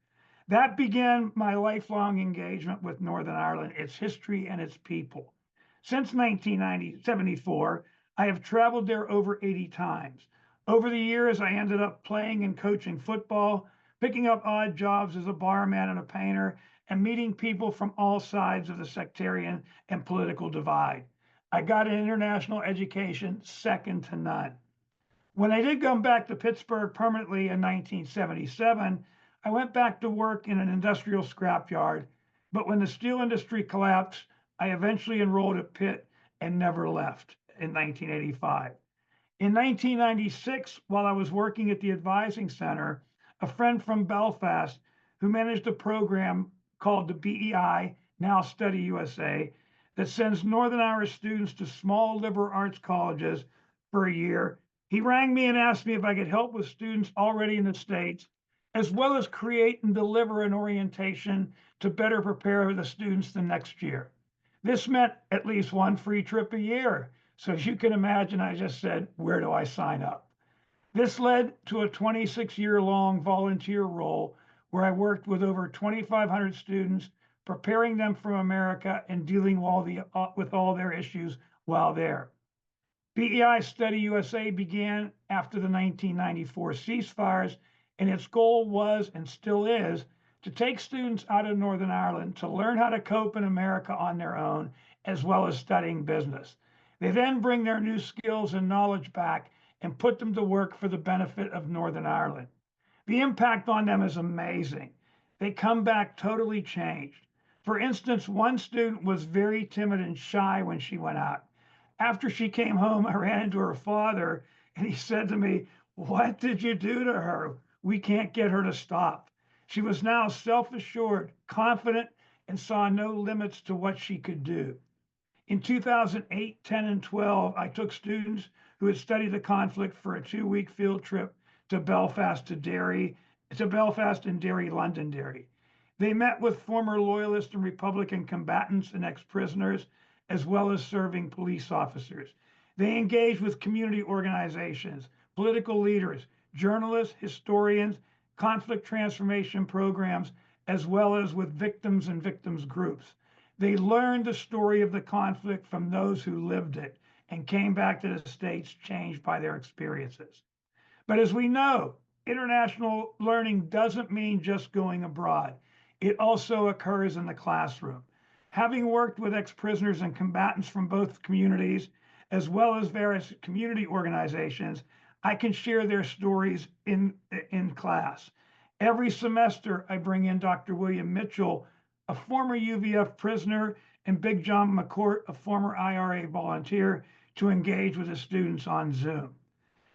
That began my lifelong engagement with Northern Ireland, its history, and its people. Since 1974, I have traveled there over 80 times. Over the years, I ended up playing and coaching football, picking up odd jobs as a barman and a painter, and meeting people from all sides of the sectarian and political divide. I got an international education second to none. When I did come back to Pittsburgh permanently in 1977, I went back to work in an industrial scrapyard. But when the steel industry collapsed, I eventually enrolled at Pitt and never left in 1985. In 1996, while I was working at the Advising Center, a friend from Belfast who managed a program called the BEI, now Study USA, that sends Northern Irish students to small liberal arts colleges for a year. He rang me and asked me if I could help with students already in the States, as well as create and deliver an orientation to better prepare the students the next year. This meant at least one free trip a year. So as you can imagine, I just said, where do I sign up? This led to a 26-year-long volunteer role where I worked with over 2,500 students, preparing them for America and dealing with all their issues while there. BEI Study USA began after the 1994 ceasefires, and its goal was and still is to take students out of Northern Ireland to learn how to cope in America on their own, as well as studying business. They then bring their new skills and knowledge back and put them to work for the benefit of Northern Ireland. The impact on them is amazing. They come back totally changed. For instance, one student was very timid and shy when she went out. After she came home, I ran into her father and he said to me, "What did you do to her? We can't get her to stop." She was now self-assured, confident, and saw no limits to what she could do. In 2008, 10, and 12, I took students who had studied the conflict for a 2-week field trip to Belfast and Derry, Londonderry. They met with former Loyalist and Republican combatants and ex-prisoners, as well as serving police officers. They engaged with community organizations, political leaders, journalists, historians, conflict transformation programs, as well as with victims and victims groups. They learned the story of the conflict from those who lived it and came back to the States changed by their experiences. But as we know, international learning doesn't mean just going abroad. It also occurs in the classroom. Having worked with ex-prisoners and combatants from both communities, as well as various community organizations, I can share their stories in class. Every semester, I bring in Dr. William Mitchell, a former UVF prisoner, and Big John McCourt, a former IRA volunteer, to engage with the students on Zoom.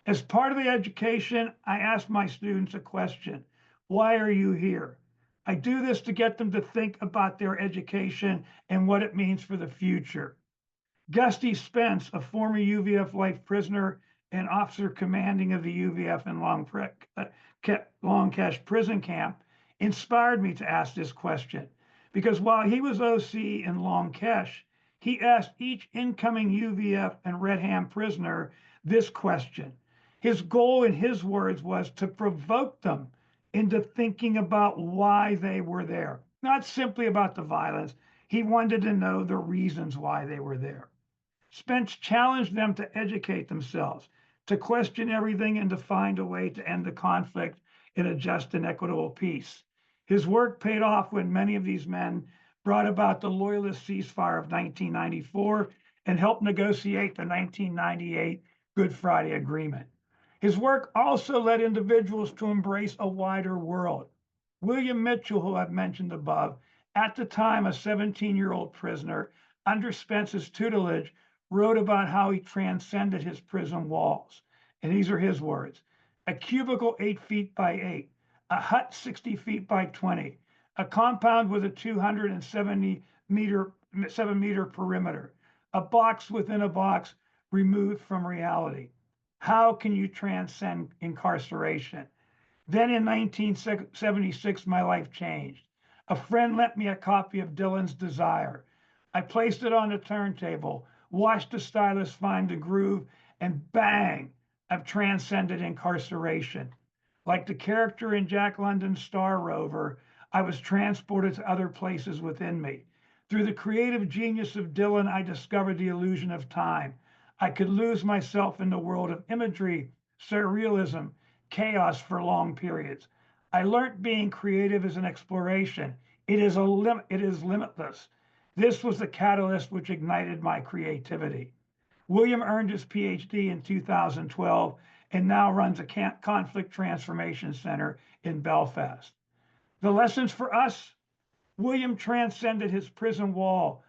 As part of the education, I ask my students a question: why are you here? I do this to get them to think about their education and what it means for the future. Gusty Spence, a former UVF life prisoner and officer commanding of the UVF and Long Kesh prison camp, inspired me to ask this question because while he was OC in Long Kesh, he asked each incoming UVF and Red Ham prisoner this question. His goal, in his words, was to provoke them into thinking about why they were there, not simply about the violence. He wanted to know the reasons why they were there. Spence challenged them to educate themselves, to question everything, and to find a way to end the conflict in a just and equitable peace. His work paid off when many of these men brought about the Loyalist ceasefire of 1994 and helped negotiate the 1998 Good Friday Agreement. His work also led individuals to embrace a wider world. William Mitchell, who I've mentioned above, at the time a 17-year-old prisoner, under Spence's tutelage, wrote about how he transcended his prison walls. And these are his words: a cubicle 8 feet by 8, a hut 60 feet by 20, a compound with a 270 7-meter perimeter, a box within a box removed from reality. How can you transcend incarceration? Then in 1976, my life changed. A friend lent me a copy of Dylan's Desire. I placed it on the turntable, watched the stylus find the groove, and bang, I've transcended incarceration. Like the character in Jack London's Star Rover, I was transported to other places within me. Through the creative genius of Dylan, I discovered the illusion of time. I could lose myself in the world of imagery, surrealism, chaos for long periods. I learned being creative is an exploration. It is limitless. This was the catalyst which ignited my creativity. William earned his PhD in 2012 and now runs a conflict transformation center in Belfast. The lessons for us: William transcended his prison walls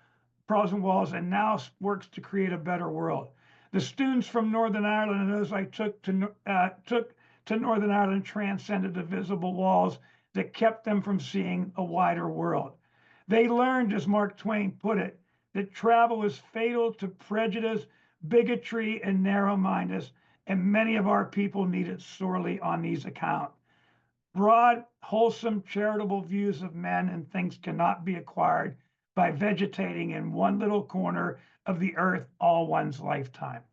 and now works to create a better world. The students from Northern Ireland and those I took to Northern Ireland transcended the visible walls that kept them from seeing a wider world. They learned, as Mark Twain put it, that travel is fatal to prejudice, bigotry, and narrow-mindedness, and many of our people need it sorely on these accounts. Broad, wholesome, charitable views of men and things cannot be acquired by vegetating in one little corner of the earth all one's lifetime.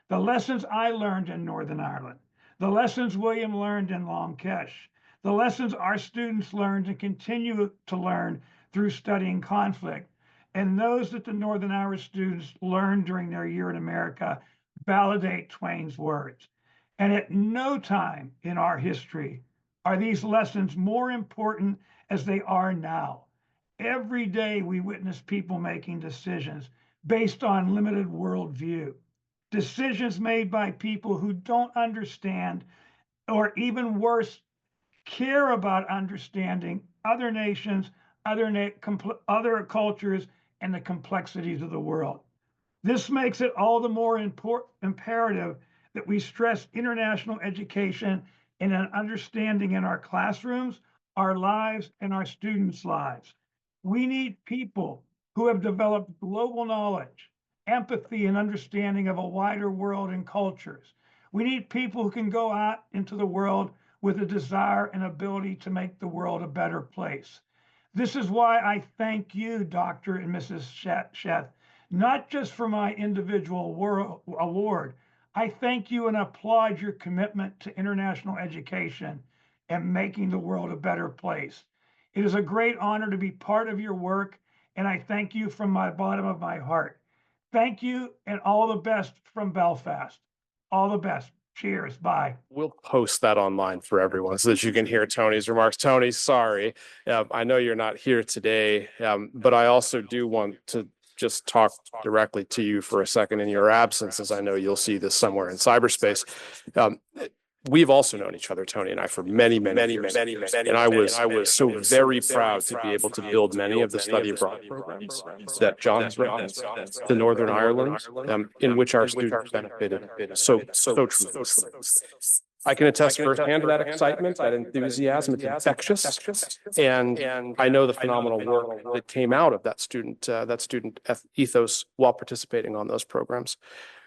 The lessons I learned in Northern Ireland, the lessons William learned in Long Kesh, the lessons our students learned and continue to learn through studying conflict, and those that the Northern Irish students learned during their year in America validate Twain's words. And at no time in our history are these lessons more important as they are now. Every day we witness people making decisions based on limited worldview, decisions made by people who don't understand, or even worse, care about understanding other nations, other cultures, and the complexities of the world. This makes it all the more imperative that we stress international education and an understanding in our classrooms, our lives, and our students' lives. We need people who have developed global knowledge, empathy, and understanding of a wider world and cultures. We need people who can go out into the world with a desire and ability to make the world a better place. This is why I thank you, Dr. and Mrs. Sheth, not just for my individual award. I thank you and applaud your commitment to international education and making the world a better place. It is a great honor to be part of your work, and I thank you from the bottom of my heart. Thank you, and all the best from Belfast. All the best. Cheers. Bye. We'll post that online for everyone so that you can hear Tony's remarks. Tony, sorry, I know you're not here today, but I also do want to just talk directly to you for a second in your absence, as I know you'll see this somewhere in cyberspace. We've also known each other, Tony and I, for many years. And I was so very proud to be able to build many of the study abroad programs that John has referenced, the Northern Ireland, in which our students benefited so tremendously. I can attest firsthand to that excitement, that enthusiasm. It's infectious, and I know the phenomenal work that came out of that student ethos while participating on those programs.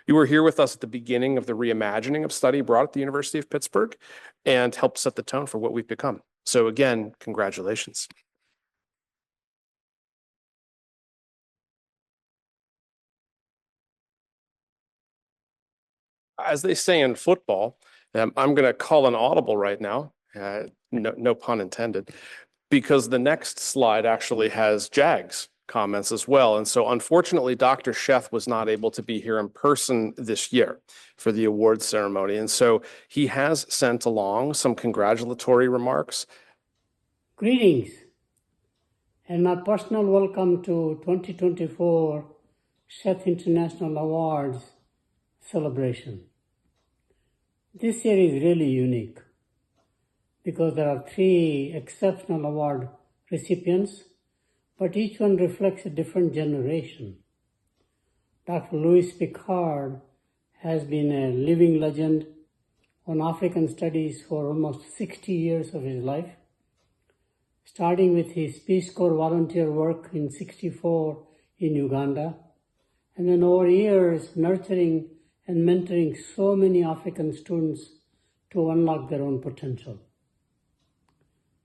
You were here with us at the beginning of the reimagining of study abroad at the University of Pittsburgh and helped set the tone for what we've become. So again, congratulations. As they say in football, I'm going to call an audible right now, no pun intended, because the next slide actually has Jag's comments as well. And so unfortunately, Dr. Sheth was not able to be here in person this year for the awards ceremony. And so he has sent along some congratulatory remarks. Greetings and my personal welcome to 2024 Sheth International Awards celebration. This year is really unique because there are 3 exceptional award recipients, but each one reflects a different generation. Dr. Louis Picard has been a living legend on African studies for almost 60 years of his life, starting with his Peace Corps volunteer work in '64 in Uganda, and then over years nurturing and mentoring so many African students to unlock their own potential.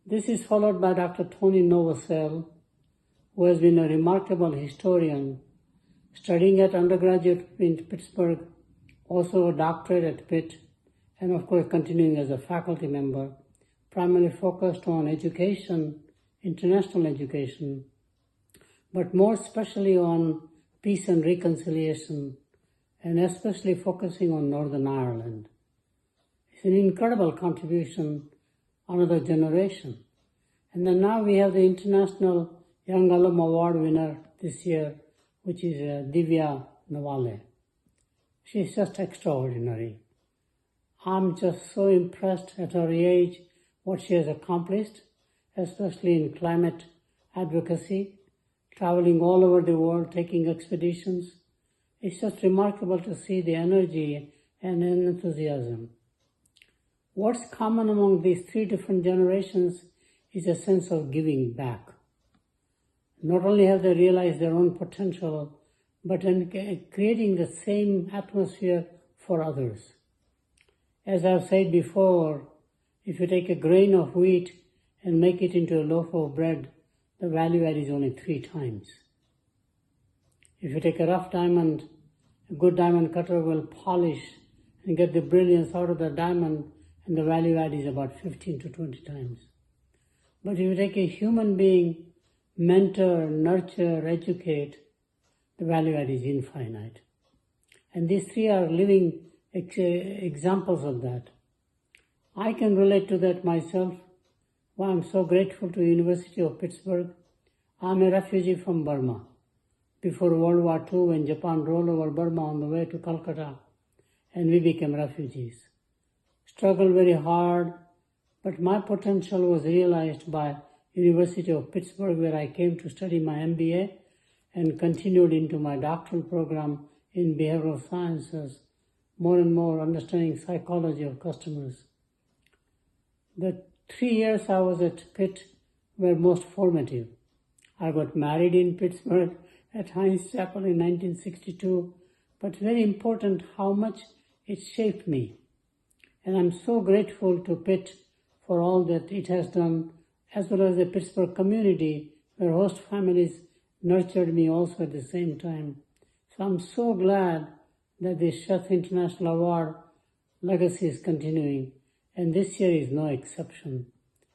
This is followed by Dr. Tony Novosel, who has been a remarkable historian, studying at undergraduate in Pittsburgh, also a doctorate at Pitt, and of course continuing as a faculty member, primarily focused on education, international education, but more especially on peace and reconciliation, and especially focusing on Northern Ireland. It's an incredible contribution, another generation. And then now we have the International Young Alum Award winner this year, which is Divya Nawale. She's just extraordinary. I'm just so impressed at her age, what she has accomplished, especially in climate advocacy, traveling all over the world, taking expeditions. It's just remarkable to see the energy and enthusiasm. What's common among these 3 different generations is a sense of giving back. Not only have they realized their own potential, but in creating the same atmosphere for others. As I've said before, if you take a grain of wheat and make it into a loaf of bread, the value add is only 3 times. If you take a rough diamond, a good diamond cutter will polish and get the brilliance out of the diamond, and the value add is about 15 to 20 times. But if you take a human being, mentor, nurture, educate, the value add is infinite. And these three are living examples of that. I can relate to that myself. Well, I'm so grateful to University of Pittsburgh. I'm a refugee from Burma. Before World War II, when Japan rolled over Burma on the way to Calcutta, and we became refugees. Struggled very hard, but my potential was realized by University of Pittsburgh, where I came to study my MBA and continued into my doctoral program in behavioral sciences, more and more understanding psychology of customers. The 3 years I was at Pitt were most formative. I got married in Pittsburgh at Heinz Chapel in 1962, but very important how much it shaped me. And I'm so grateful to Pitt for all that it has done, as well as the Pittsburgh community, where host families nurtured me also at the same time. So I'm so glad that the Sheth International Award legacy is continuing, and this year is no exception.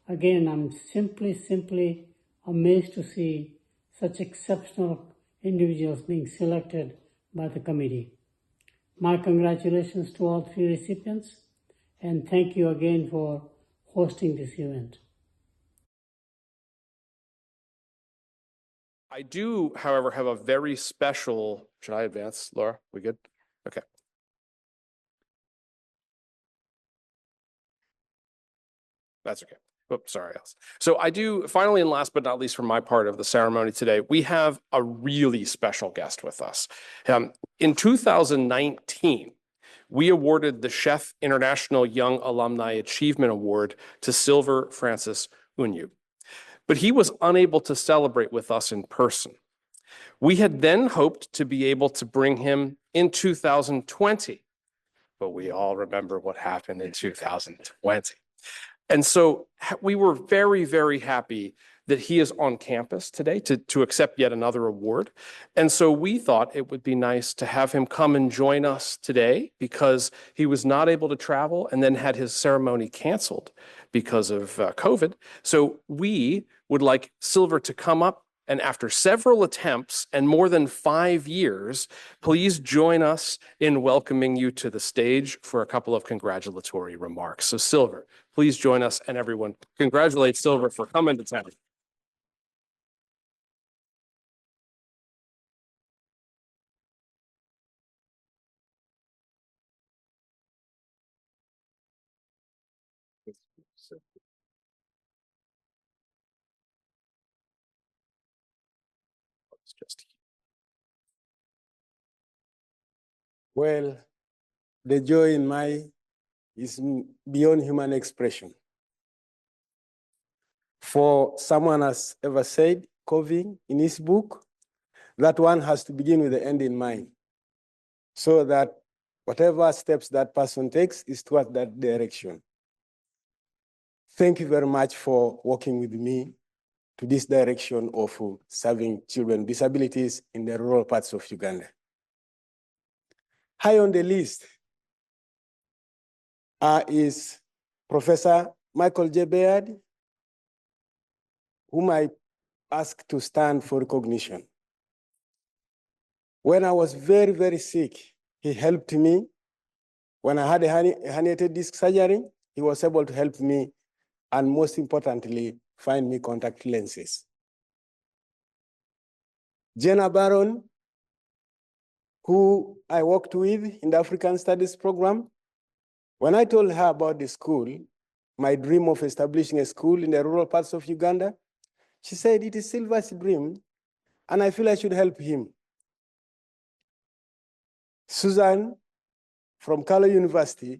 Again, I'm simply amazed to see such exceptional individuals being selected by the committee. My congratulations to all three recipients, and thank you again for hosting this event. I do, however, have a very special, should I advance, Laura? We good? Okay. That's okay. Oops, sorry, Alice. So I do, finally and last but not least from my part of the ceremony today, we have a really special guest with us. In 2019, we awarded the Sheth International Young Alumni Achievement Award to Silver Francis Unyu. But he was unable to celebrate with us in person. We had then hoped to be able to bring him in 2020, but we all remember what happened in 2020. And so we were very, very happy that he is on campus today to accept yet another award. And so we thought it would be nice to have him come and join us today because he was not able to travel and then had his ceremony canceled because of COVID. So we would like Silver to come up, and after several attempts and more than 5 years, please join us in welcoming you to the stage for a couple of congratulatory remarks. So Silver, please join us, and everyone congratulate Silver for coming to town. Well, the joy in my is beyond human expression. For someone has ever said, Covey, in his book, that one has to begin with the end in mind, so that whatever steps that person takes is toward that direction. Thank you very much for working with me to this direction of serving children with disabilities in the rural parts of Uganda. High on the list is Professor Michael J. Baird, whom I asked to stand for recognition. When I was very, very sick, he helped me. When I had a herniated disc surgery, he was able to help me, and most importantly, find me contact lenses. Jenna Baron, who I worked with in the African Studies program, when I told her about the school, my dream of establishing a school in the rural parts of Uganda, she said, it is Silver's dream, and I feel I should help him. Susan from Carlow University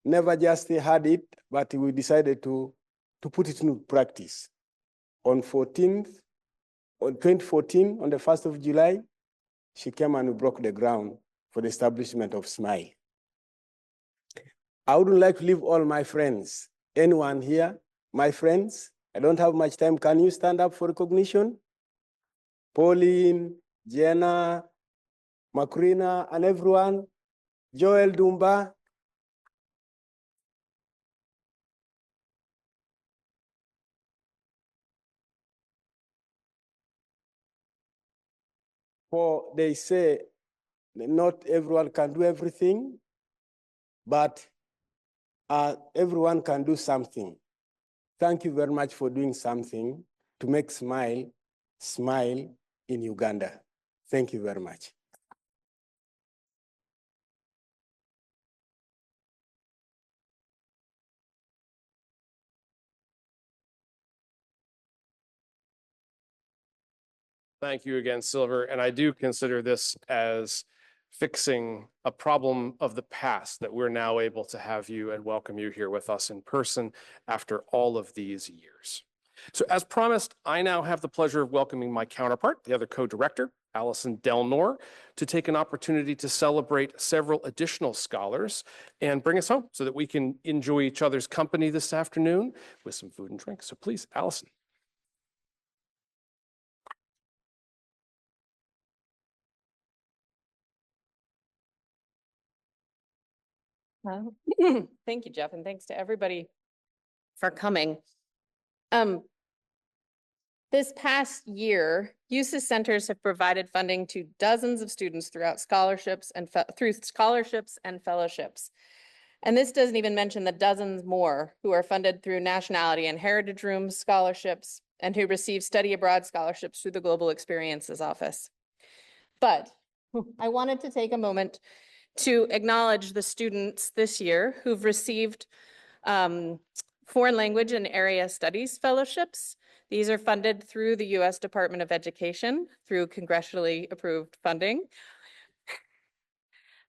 never just had it, but we decided to put it into practice. On 2014, on the 1st of July, she came and we broke the ground for the establishment of SMILE. I wouldn't like to leave all my friends. Anyone here, my friends, I don't have much time. Can you stand up for recognition? Pauline, Jenna, Macrina, and everyone. Joel Dumba. For they say, Not everyone can do everything, but everyone can do something. Thank you very much for doing something to make smile in Uganda. Thank you very much. Thank you again, Silver. And I do consider this as fixing a problem of the past, that we're now able to have you and welcome you here with us in person after all of these years. So as promised, I now have the pleasure of welcoming my counterpart, the other co-director, Allison Delnor, to take an opportunity to celebrate several additional scholars and bring us home so that we can enjoy each other's company this afternoon with some food and drink. So please, Allison. Thank you, Jeff, and thanks to everybody for coming. This past year, USIS centers have provided funding to dozens of students throughout scholarships and fellowships. And this doesn't even mention the dozens more who are funded through Nationality and Heritage Room scholarships and who receive study abroad scholarships through the Global Experiences Office. But I wanted to take a moment to acknowledge the students this year who've received foreign language and area studies fellowships. These are funded through the U.S. Department of Education through congressionally approved funding.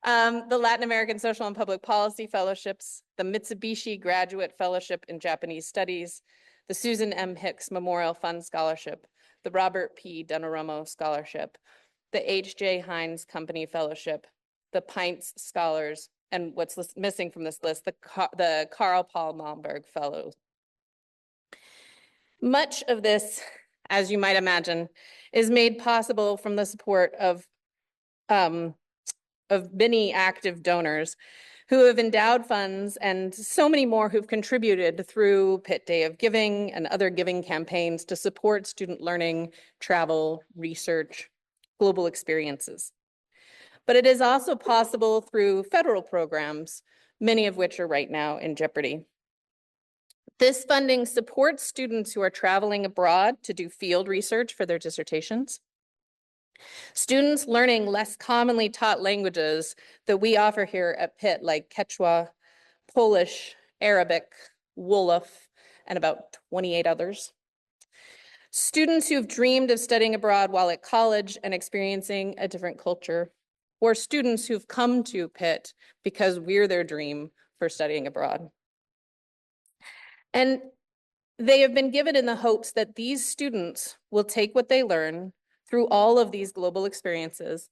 The Latin American Social and Public Policy Fellowships, the Mitsubishi Graduate Fellowship in Japanese Studies, the Susan M. Hicks Memorial Fund Scholarship, the Robert P. Denoromo Scholarship, the H.J. Heinz Company Fellowship, the Pints Scholars, and what's missing from this list, the Carl Paul Malmberg Fellows. Much of this, as you might imagine, is made possible from the support of many active donors who have endowed funds and so many more who've contributed through Pitt Day of Giving and other giving campaigns to support student learning, travel, research, global experiences. But it is also possible through federal programs, many of which are right now in jeopardy. This funding supports students who are traveling abroad to do field research for their dissertations. Students learning less commonly taught languages that we offer here at Pitt, like Quechua, Polish, Arabic, Wolof, and about 28 others. Students who've dreamed of studying abroad while at college and experiencing a different culture, or students who've come to Pitt because we're their dream for studying abroad. And they have been given in the hopes that these students will take what they learn through all of these global experiences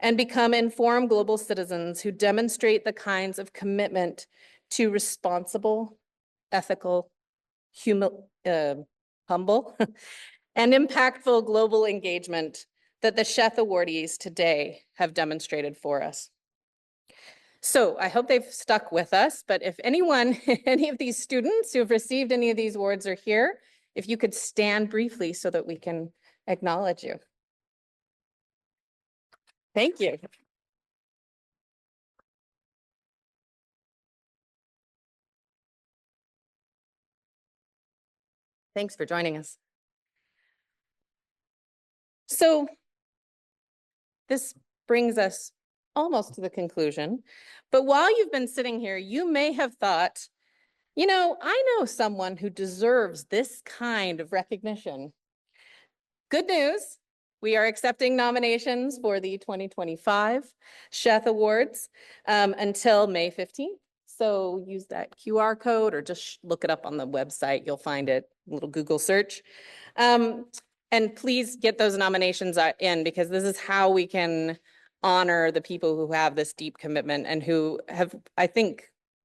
and become informed global citizens who demonstrate the kinds of commitment to responsible, ethical, humble, and impactful global engagement that the Sheth awardees today have demonstrated for us. So I hope they've stuck with us, but if anyone, any of these students who have received any of these awards are here, if you could stand briefly so that we can acknowledge you. Thank you. Thanks for joining us. So this brings us almost to the conclusion, but while you've been sitting here, you may have thought, you know, I know someone who deserves this kind of recognition. Good news, we are accepting nominations for the 2025 Sheth Awards until May 15th. So use that QR code or just look it up on the website. You'll find it, a little Google search. And please get those nominations in, because this is how we can honor the people who have this deep commitment and who have, I think,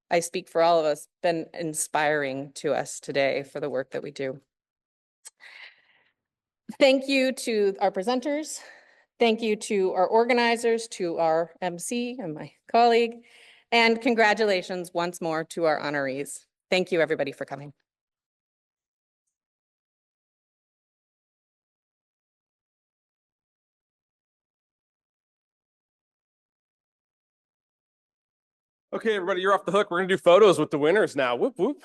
I speak for all of us, been inspiring to us today for the work that we do. Thank you to our presenters. Thank you to our organizers, to our MC and my colleague, and congratulations once more to our honorees. Thank you, everybody, for coming. Okay, everybody, you're off the hook. We're gonna do photos with the winners now. Whoop, whoop.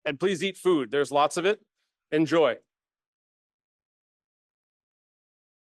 And please eat food. There's lots of it. Enjoy.